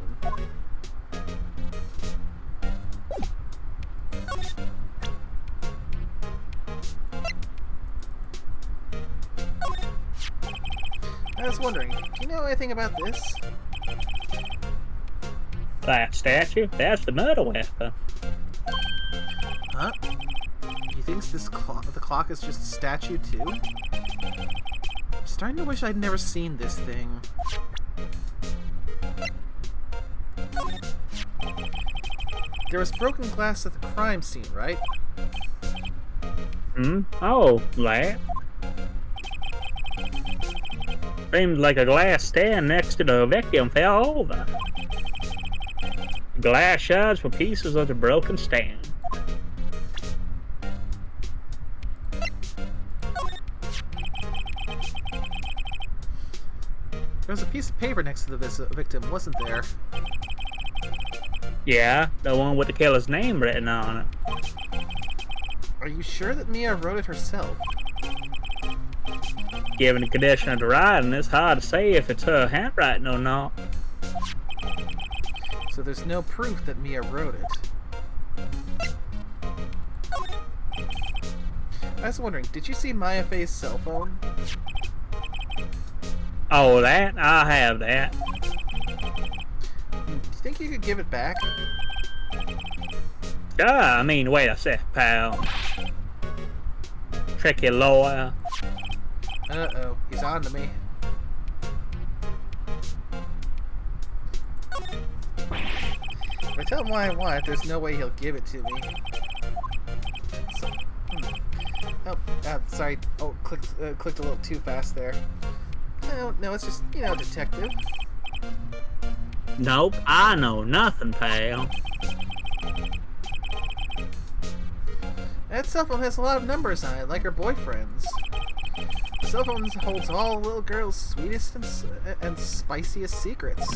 I was wondering, do you know anything about this? That statue? That's the murder weapon. Huh? He thinks the clock is just a statue too? I'm starting to wish I'd never seen this thing. There was broken glass at the crime scene, right? Oh, that. Seems like a glass stand next to the victim fell over. Glass shards were pieces of the broken stand. There was a piece of paper next to the victim, wasn't there? Yeah, the one with the killer's name written on it. Are you sure that Mia wrote it herself? Given the condition of the writing, it's hard to say if it's her handwriting or not. So there's no proof that Mia wrote it. I was wondering, did you see Maya Faye's cell phone? Oh, that? I have that. Do you think you could give it back? I mean, wait a sec, pal. Tricky lawyer. Uh-oh, he's on to me. If I tell him what I want, there's no way he'll give it to me. So, Oh, sorry. Oh, clicked a little too fast there. No, it's just, detective. Nope, I know nothing, pal. That cell phone has a lot of numbers on it, like her boyfriend's. The cell phone holds all the little girl's sweetest and spiciest secrets.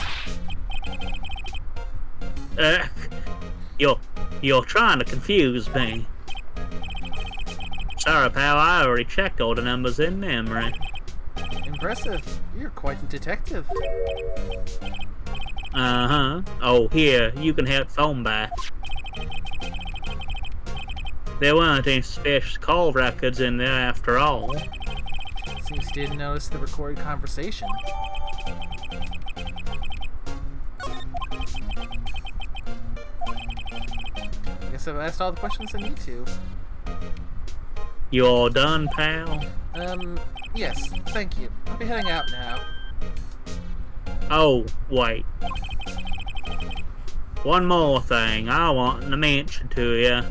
You're trying to confuse me. Sorry, pal, I already checked all the numbers in memory. Impressive. You're quite a detective. Uh-huh. Oh, here, you can have the phone back. There weren't any special call records in there after all. Seems you didn't notice the recorded conversation. I guess I've asked all the questions I need to. You all done, pal? Yes, thank you. I'll be heading out now. Oh, wait. One more thing I want to mention to you.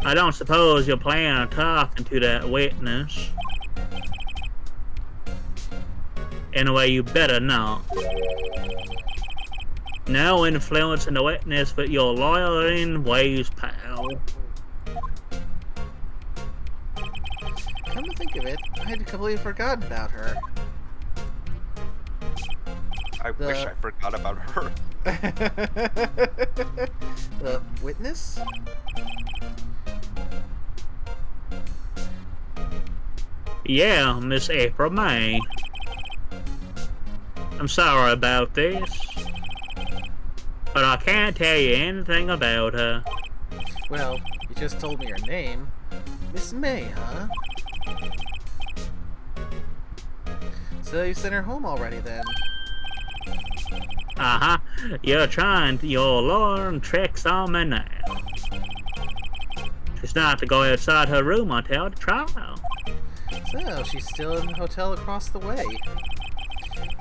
I don't suppose you're planning on talking to that witness. Anyway, you better not. No influencing the witness but your lawyering ways, pal. Come to think of it, I had completely forgotten about her. I wish I forgot about her. The witness? Yeah, Miss April May. I'm sorry about this, but I can't tell you anything about her. Well, you just told me her name. Miss May, huh? So you sent her home already then? Uh-huh. You're trying your luring tricks on me now. She's not to go outside her room until the trial. So, she's still in the hotel across the way.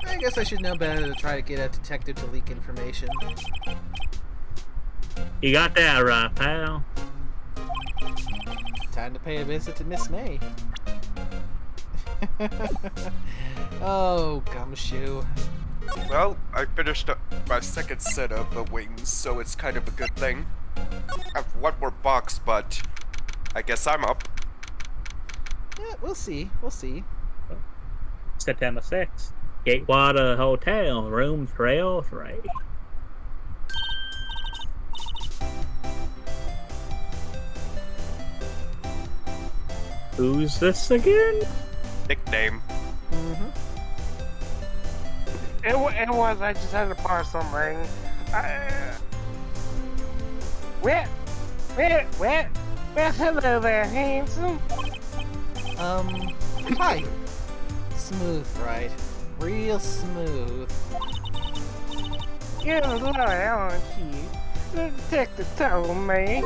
I guess I should know better to try to get a detective to leak information. You got that right, pal. Time to pay a visit to Miss May. Oh, gumshoe. Well, I finished up my second set of wings, so it's kind of a good thing. I have one more box, but I guess I'm up. Yeah, we'll see. We'll see. September 6th. Gatewater Hotel, room 303. Who's this again? Nickname. Mm-hmm. It was, I just had to parse something. Hello there, handsome. Hi. Smooth, right? Real smooth. You're a lawyer, aren't you? The detective told me.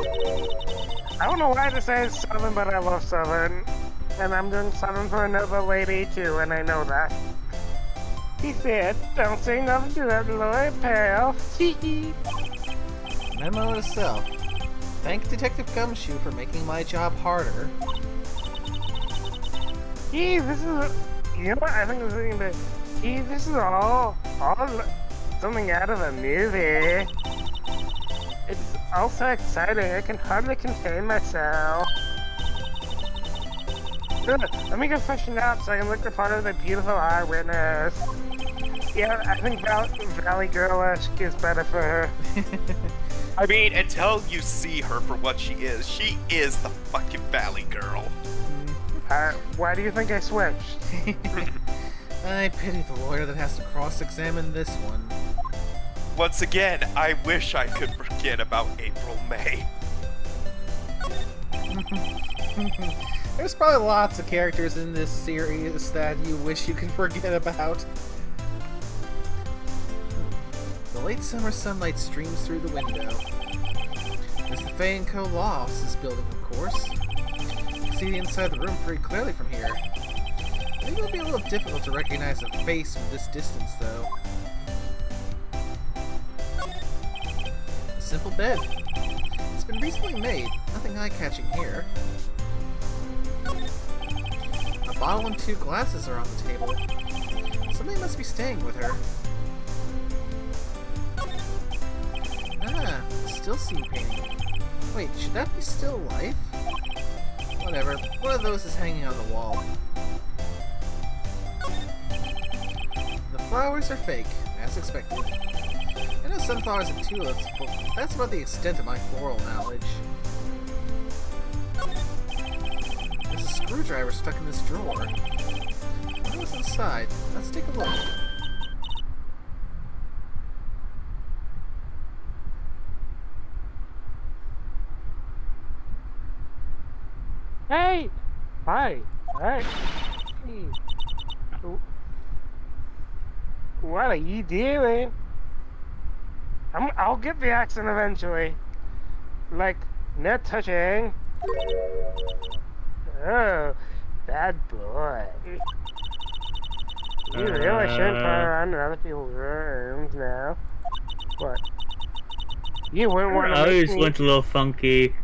I don't know why to say Southern, but I love Southern. And I'm doing Southern for another lady, too, and I know that. He said, don't say nothing to that lawyer, pal. Memo to self. Thank Detective Gumshoe for making my job harder. Gee, this is... You know what? I think this is all something out of a movie. It's all so exciting, I can hardly contain myself. Good, let me go freshen up so I can look the part of the beautiful eyewitness. Yeah, I think Valley Girl-esque is better for her. I mean, until you see her for what she is the fucking Valley Girl. Why do you think I switched? I pity the lawyer that has to cross-examine this one. Once again, I wish I could forget about April May. There's probably lots of characters in this series that you wish you could forget about. The late summer sunlight streams through the window. There's the Fay & Co. Law Offices building, of course. You can see the inside of the room pretty clearly from here. I think it'll be a little difficult to recognize a face from this distance, though. simple bed. It's been recently made. Nothing eye-catching here. A bottle and 2 glasses are on the table. Somebody must be staying with her. Ah, still scene painting. Wait, should that be still life? Whatever. One of those is hanging on the wall. The flowers are fake, as expected. I know sunflowers and tulips, but that's about the extent of my floral knowledge. There's a screwdriver stuck in this drawer. What was inside? Let's take a look. Hey! Hi! Hey! Hey. What are you doing? I'll get the accent eventually. Like, no touching. Oh, bad boy. You really shouldn't run around in other people's rooms now. What? You wouldn't want to I make always me... went a little funky.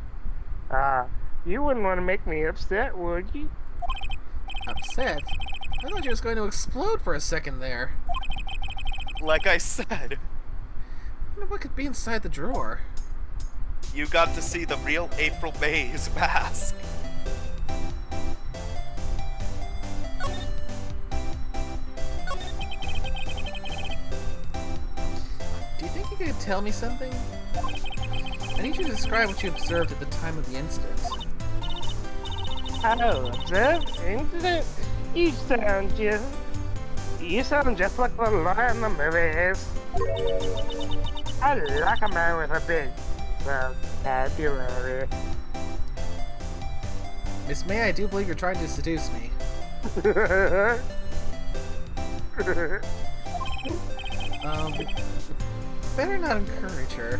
You wouldn't want to make me upset, would you? Upset? I thought you was going to explode for a second there. Like I said, I wonder what could be inside the drawer. you got to see the real April May's mask. Do you think you could tell me something? I need you to describe what you observed at the time of the incident. Oh, observed incident? You sound just like the lawyer in the movies. I like a man with a big vocabulary. Miss May, I do believe you're trying to seduce me. Better not encourage her.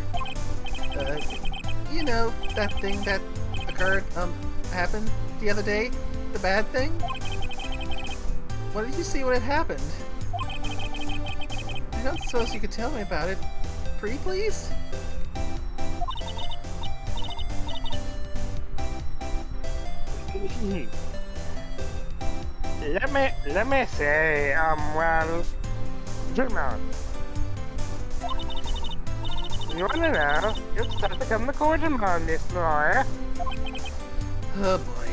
You know, that thing that occurred, happened the other day? The bad thing? What did you see when it happened? I don't suppose you could tell me about it. Pretty please? Let me say, well, dream on. You wanna know? It's time to come to court tomorrow, Miss Lawyer. Oh boy.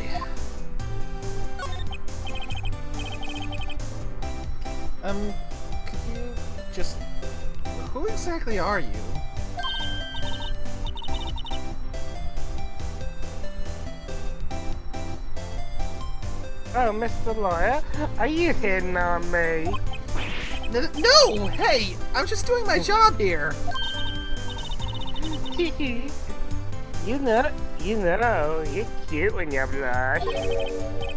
Could you just... Who exactly are you? Oh, Mr. Lawyer, are you hitting on me? No! Hey! I'm just doing my job here! You know, you're cute when you blush.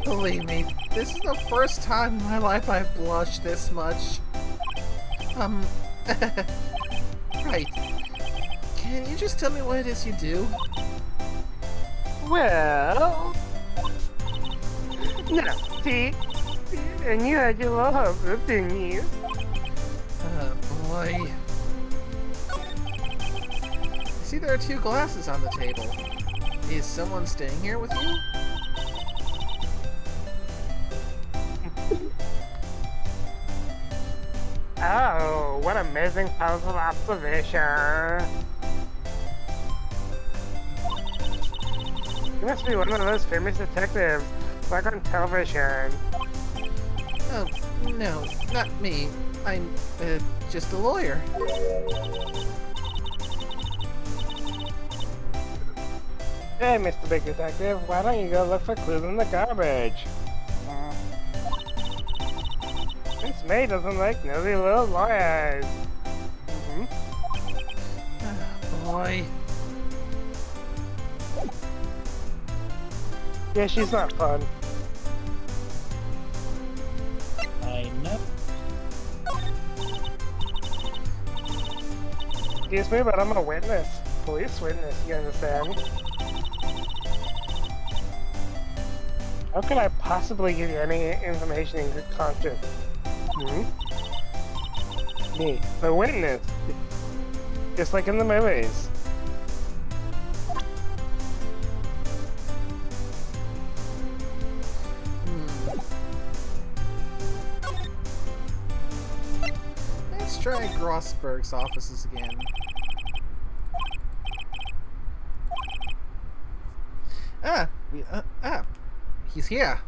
Believe me, this is the first time in my life I've blushed this much. Right. Can you just tell me what it is you do? Well... No, see? And you had your little husband, didn't you? Oh boy. I see there are 2 glasses on the table. Is someone staying here with you? Oh, what amazing puzzle observation. You must be one of those famous detectives, like on television. Oh, no, not me. I'm, just a lawyer. Hey, Mr. Big Detective, why don't you go look for clues in the garbage? Miss May doesn't like nosy little lawyers. Oh, boy. Yeah, she's not fun. I know. Excuse me, but I'm a witness. Police witness, you understand? How could I possibly give you any information in good conscience? Me, the witness. Just like in the movies. Grossberg's offices again. He's here.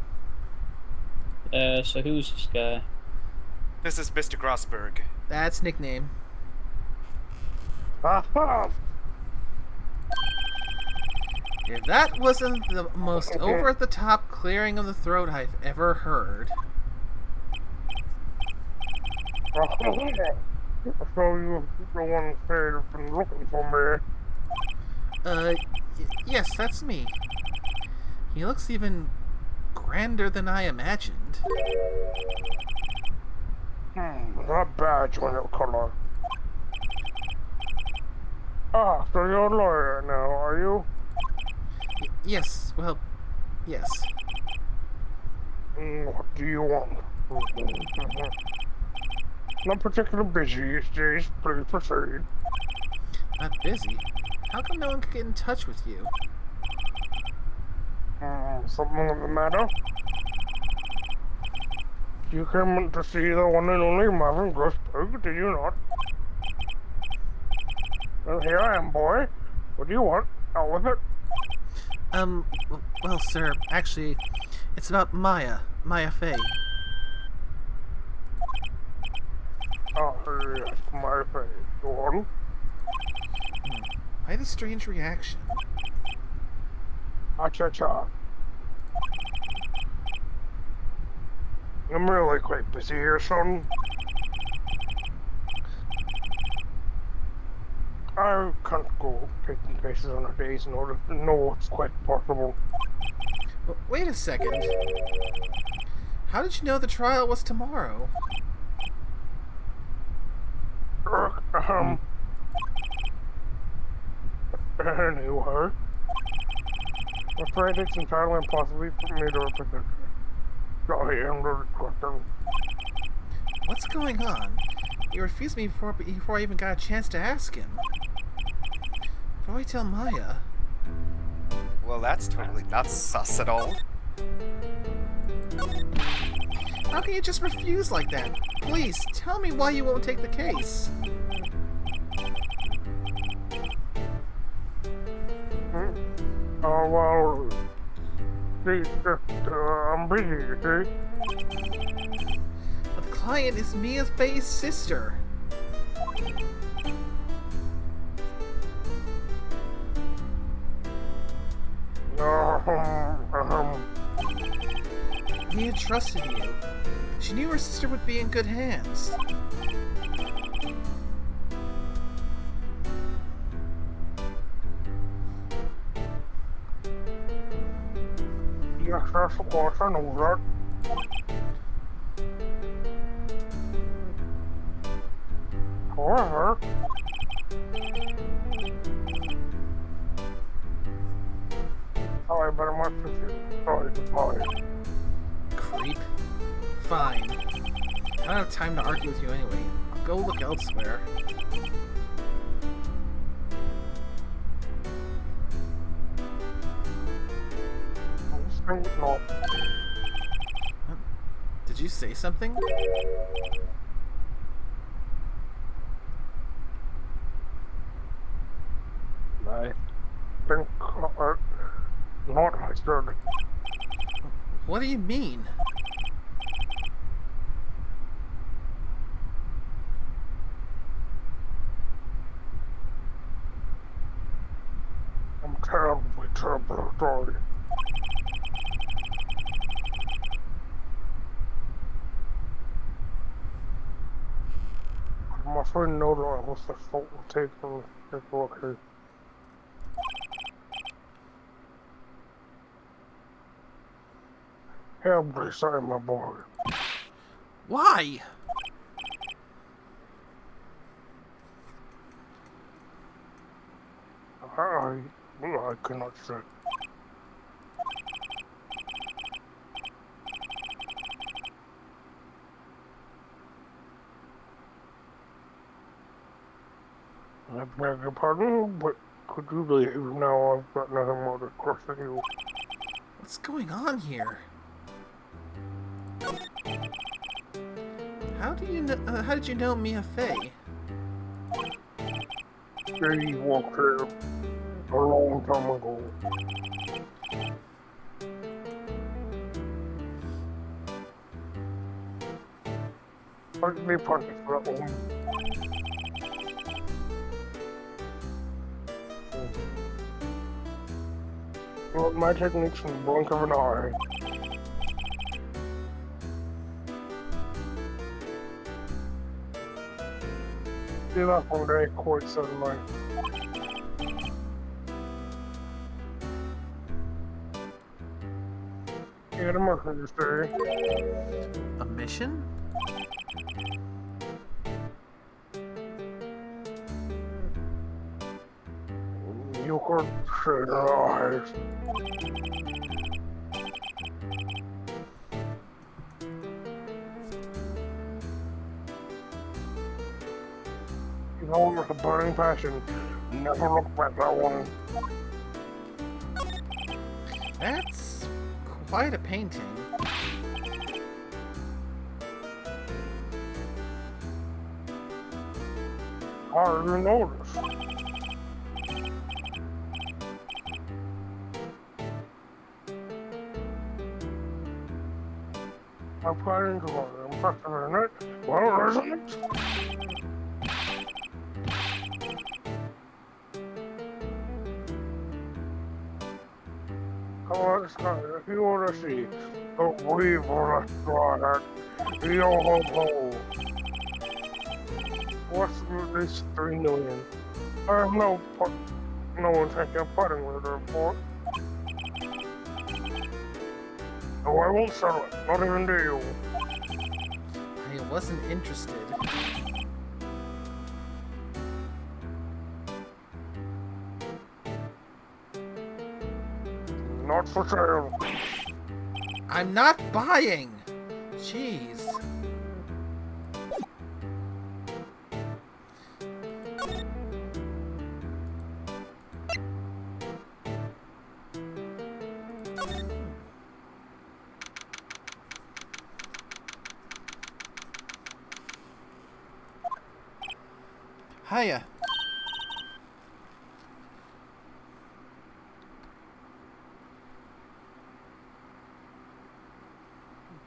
So who's this guy? This is Mr. Grossberg. That's nickname. Aha! If that wasn't the most over-the-top clearing of the throat I've ever heard. So you the one that have been looking for me. Yes, that's me. He looks even grander than I imagined. That badge on your collar. Ah, so you're a lawyer now, are you? Yes, well, yes. What do you want? Not particularly busy these days, please proceed. Not busy? How come no one could get in touch with you? Something the matter? You came to see the one and only Marvin Grossberg, did you not? Well, here I am, boy. What do you want? Out with it. Well, sir, actually, it's about Maya Fey. Oh, yes, my face. Go on. Why the strange reaction? Cha-cha. I'm really quite busy here, son. I can't go taking cases on a day's notice. No, it's quite possible. Wait a second. How did you know the trial was tomorrow? Anyway. I'm afraid it's entirely impossible for me to represent you. Sorry, I'm really questioning. What's going on? He refused me before I even got a chance to ask him. What do I tell Maya? Well, that's totally not sus at all. How can you just refuse like that? Please, tell me why you won't take the case. Oh, well, see, I'm busy, you see? But the client is Mia Fey's sister. Mia trusted you. She knew her sister would be in good hands. Yes, that's of course, I know that. However, I better much sorry, goodbye. Creep. Fine. I don't have time to argue with you anyway. I'll go look elsewhere. No. Did you say something? I think not, I said. What do you mean? I'm terribly sorry. My friend know that I was the fault of taking this look here. Terribly sorry, my boy. Why? I cannot say. I beg your pardon, but could you leave now? I've got nothing more to question you. What's going on here? How did you know Mia Fey? They walked here a long time ago. They punished for that one. Well, my technique's from the blink of an eye. Do that one day quite suddenly. Get a marker this day. A mission? You could see their eyes. You know, with a burning passion, never look back that one. That's quite a painting. How did you notice? I'm planning to go. I'm pressing it. Well, isn't it? Come on, Scott, if you want to see the weevil slaughter, yo ho ho. What's at least 3 million? I have no intention of putting with the report. No, I won't sell it. Not even to you. I wasn't interested. Not for sale. I'm not buying! Jeez. Hiya.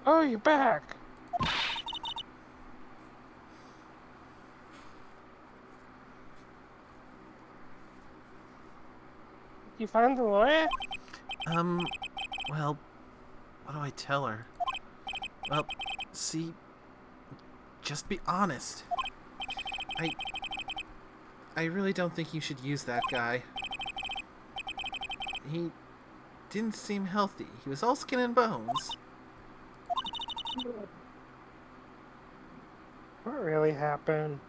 Oh, you're back. You find the lawyer? Well, what do I tell her? Well, see, just be honest. I really don't think you should use that guy. He didn't seem healthy. He was all skin and bones. What really happened?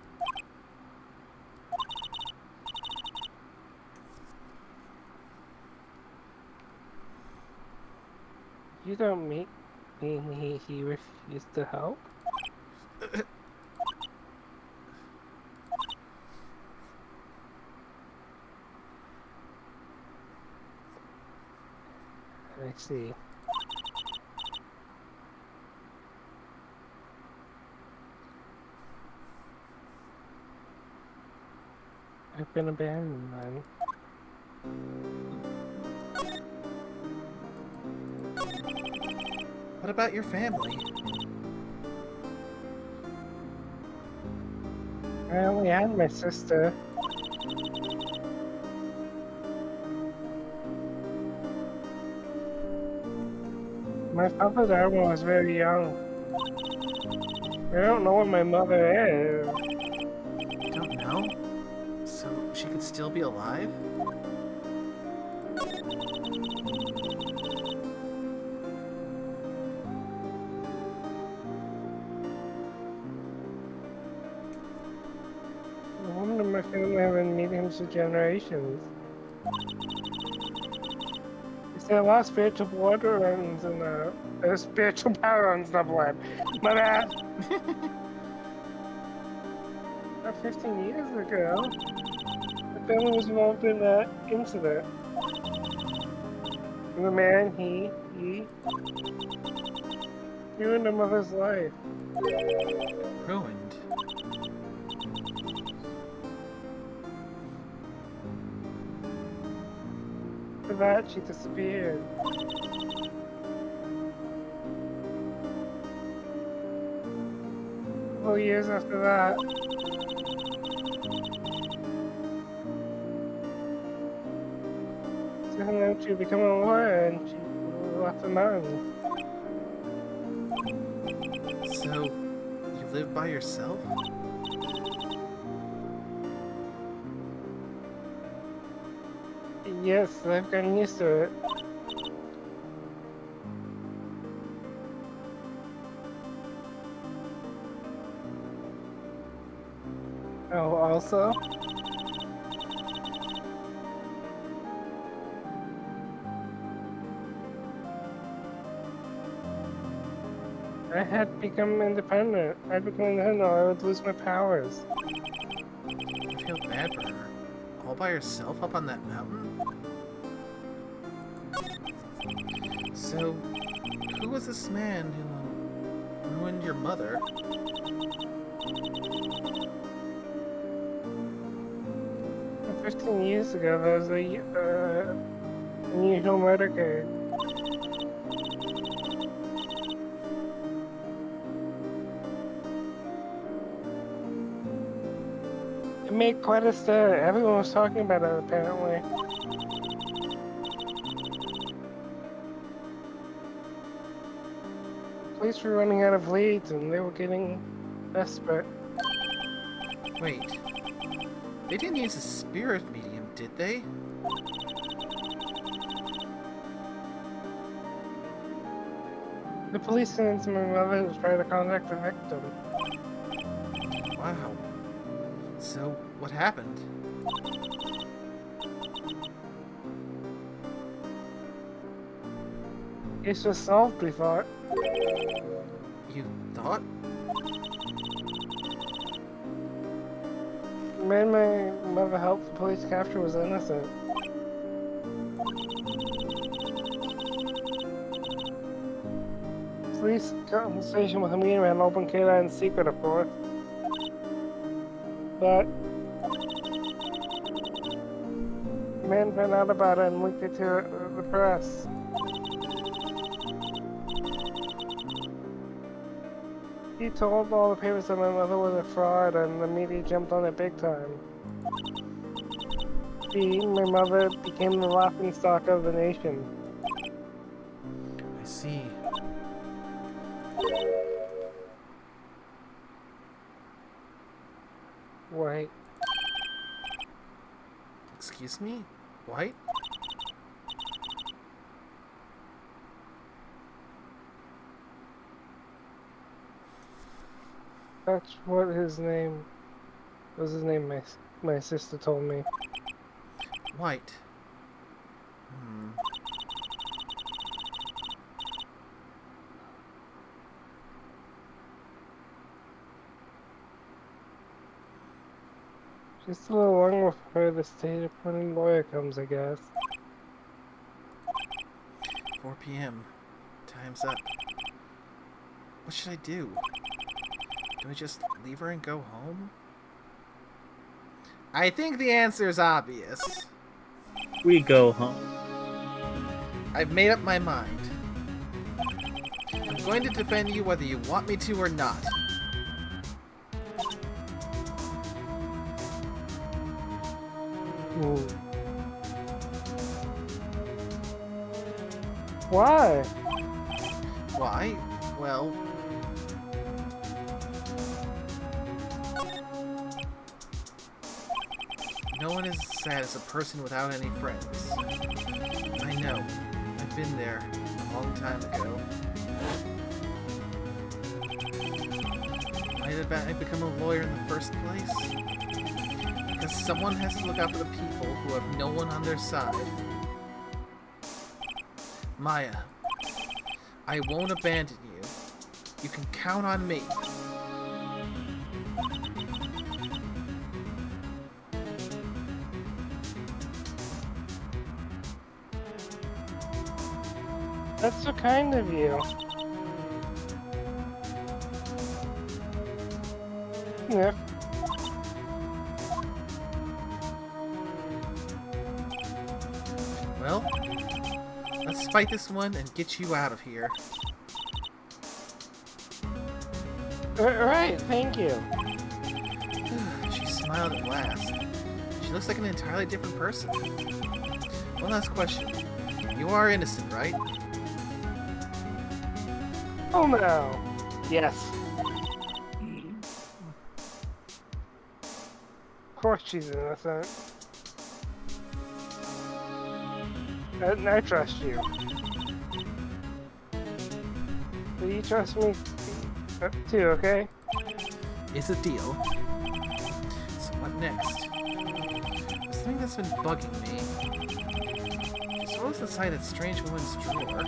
You don't mean he refused to help? I see. I've been abandoned then. What about your family? I only had my sister. My father died when I was very young. I don't know what my mother is. Don't know? So she could still be alive? The woman in my family have been mediums for generations. They say a lot of spiritual blood runs in spiritual power runs in the blood. My bad. About 15 years ago, the family was involved in an incident. And the man, he ruined my mother's life. Ruined. after that, she disappeared. A couple years after that. So then she became a lawyer and she left the mountain. So, you live by yourself? Yes, I've gotten used to it. Oh, also? I had become independent. I'd become independent or I would lose my powers. I feel bad for her. All by herself up on that mountain? So, who was this man who ruined your mother? 15 years ago, there was a unusual motorcade. It made quite a stir. Everyone was talking about it, apparently. Police were running out of leads, and they were getting desperate. Wait. They didn't use a spirit medium, did they? The police sent my mother to try to contact the victim. Wow. So, what happened? Case was solved, we thought. You thought? The man my mother helped the police capture was innocent. Police conversation with me ran open K-9 in secret, of course. But the man found out about it and leaked it to the press. He told all the papers that my mother was a fraud, and the media jumped on it big time. My mother became the laughingstock of the nation. I see. Right. Excuse me? White? That's what his name was. His name. My sister told me. White. Hmm. Just a little long before the state-appointed lawyer comes, I guess. 4 p.m. Time's up. What should I do? Do I just leave her and go home? I think the answer is obvious. We go home. I've made up my mind. I'm going to defend you whether you want me to or not. Ooh. Why? Why? Well... no one is as sad as a person without any friends. I know. I've been there a long time ago. Why did I become a lawyer in the first place? Because someone has to look out for the people who have no one on their side. Maya, I won't abandon you. You can count on me. That's so kind of you. Yeah. Well, let's fight this one and get you out of here. Right, thank you. She smiled at last. She looks like an entirely different person. One last question. You are innocent, right? Oh no. Yes. Of course she's innocent. I trust you. Do you trust me too, okay? It's a deal. So what next? There's something that's been bugging me. So what was inside that strange woman's drawer?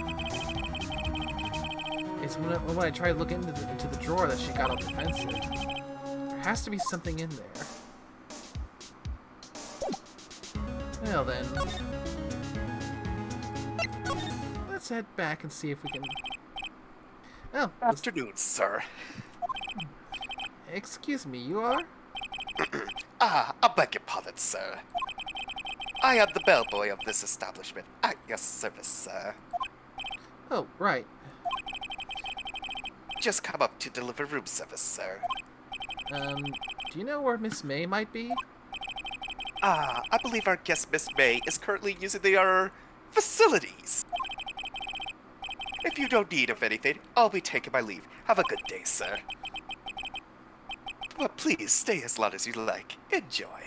It's when I tried looking into the drawer that she got all defensive. There has to be something in there. Well then, let's head back and see if we can... Oh, Afternoon, sir. excuse me, you are? I beg your pardon, sir. I am the bellboy of this establishment, at your service, sir. Oh, right. Just come up to deliver room service, sir. Do you know where Miss May might be? I believe our guest, Miss May, is currently using their facilities. If you don't need of anything, I'll be taking my leave. Have a good day, sir. But please, stay as long as you like. Enjoy.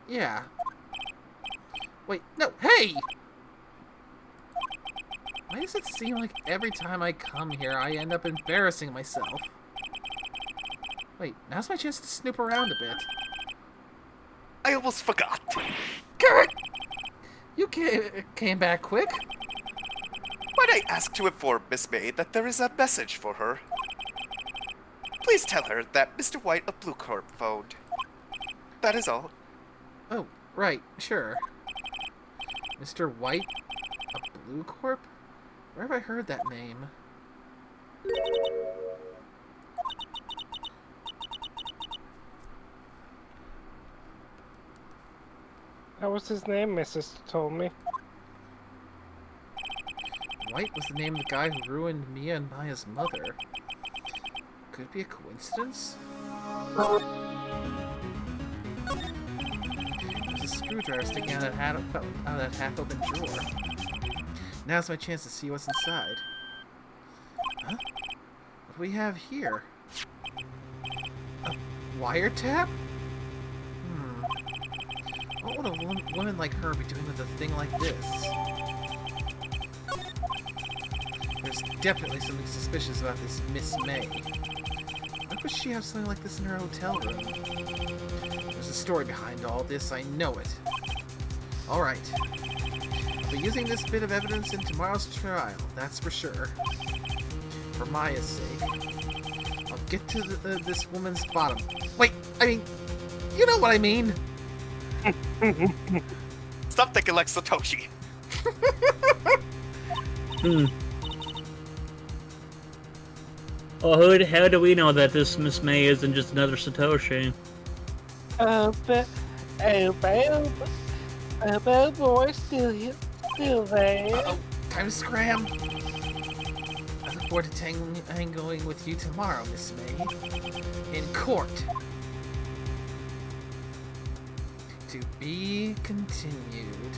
Yeah. Wait, no, hey! Why does it seem like every time I come here, I end up embarrassing myself? Wait, now's my chance to snoop around a bit. I almost forgot. God! You came back quick. Might I ask to inform Miss May that there is a message for her? Please tell her that Mr. White of Blue Corp phoned. That is all. Oh, right, sure. Mr. White of Blue Corp? Where have I heard that name? That was his name, my sister told me. White was the name of the guy who ruined Mia and Maya's mother. Could it be a coincidence? There's a screwdriver sticking out of that half-open drawer. Now's my chance to see what's inside. Huh? What do we have here? A wiretap? What would a woman like her be doing with a thing like this? There's definitely something suspicious about this Miss May. Why would she have something like this in her hotel room? There's a story behind all this, I know it. Alright. I'll be using this bit of evidence in tomorrow's trial, that's for sure. For Maya's sake. I'll get to this woman's bottom. Wait, I mean, you know what I mean! Stop thinking like Satoshi. Well, how do we know that this Miss May isn't just another Satoshi? Bellboy still there. Uh-oh, time to scram! I look forward to tangoing with you tomorrow, Miss May. In court. To be continued.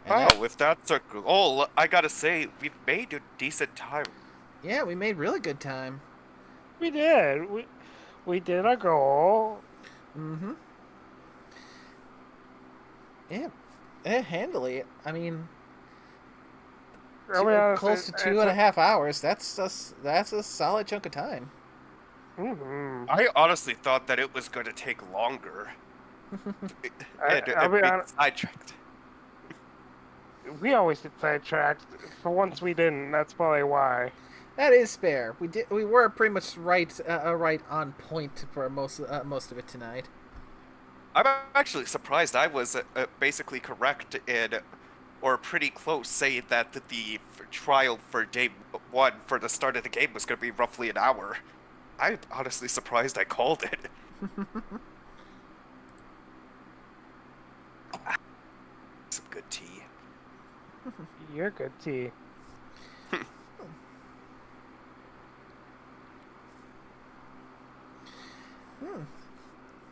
Wow, if that's a goal, I gotta say, we've made a decent time. Yeah, we made really good time. We did. We did our goal. Mm-hmm. Yeah, handily. I mean, close to 2.5 hours. That's a solid chunk of time. Mm-hmm. I honestly thought that it was going to take longer. I'll be honest. Sidetracked. We always get sidetracked. For once, we didn't. That's probably why. That is fair. We were pretty much right on point for most of it tonight. I'm actually surprised I was basically correct in or pretty close, saying that the trial for day 1 for the start of the game was going to be roughly an hour. I'm honestly surprised I called it. Some good tea. You're good tea.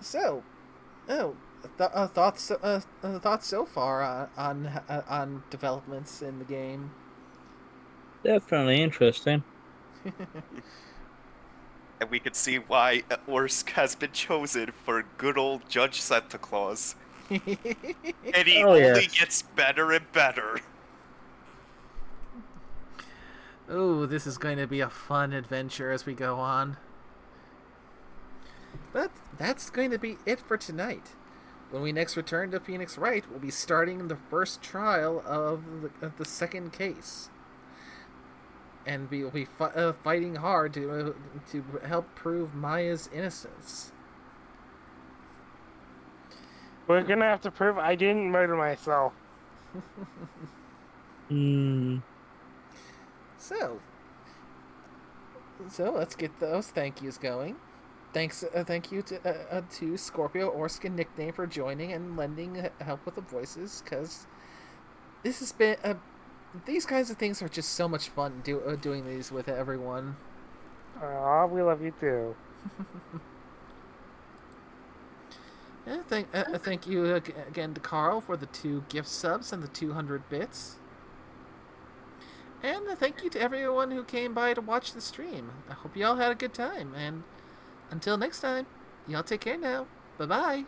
So, thoughts so far on developments in the game. Definitely interesting. And we can see why Orsk has been chosen for good old Judge Santa Claus. And he Oh, only yes. gets better and better. Oh, this is going to be a fun adventure as we go on. But that's going to be it for tonight. When we next return to Phoenix Wright, we'll be starting the first trial of the second case. And we will be fighting hard to help prove Maya's innocence. We're gonna have to prove I didn't murder myself. So let's get those thank yous going. Thank you to Scorpio Orskin Nickname for joining and lending help with the voices, because this has been these kinds of things are just so much fun doing these with everyone. Aw, we love you too. Yeah, thank you again to Carl for the 2 gift subs and the 200 bits. And thank you to everyone who came by to watch the stream. I hope you all had a good time, and until next time, y'all take care now. Bye-bye.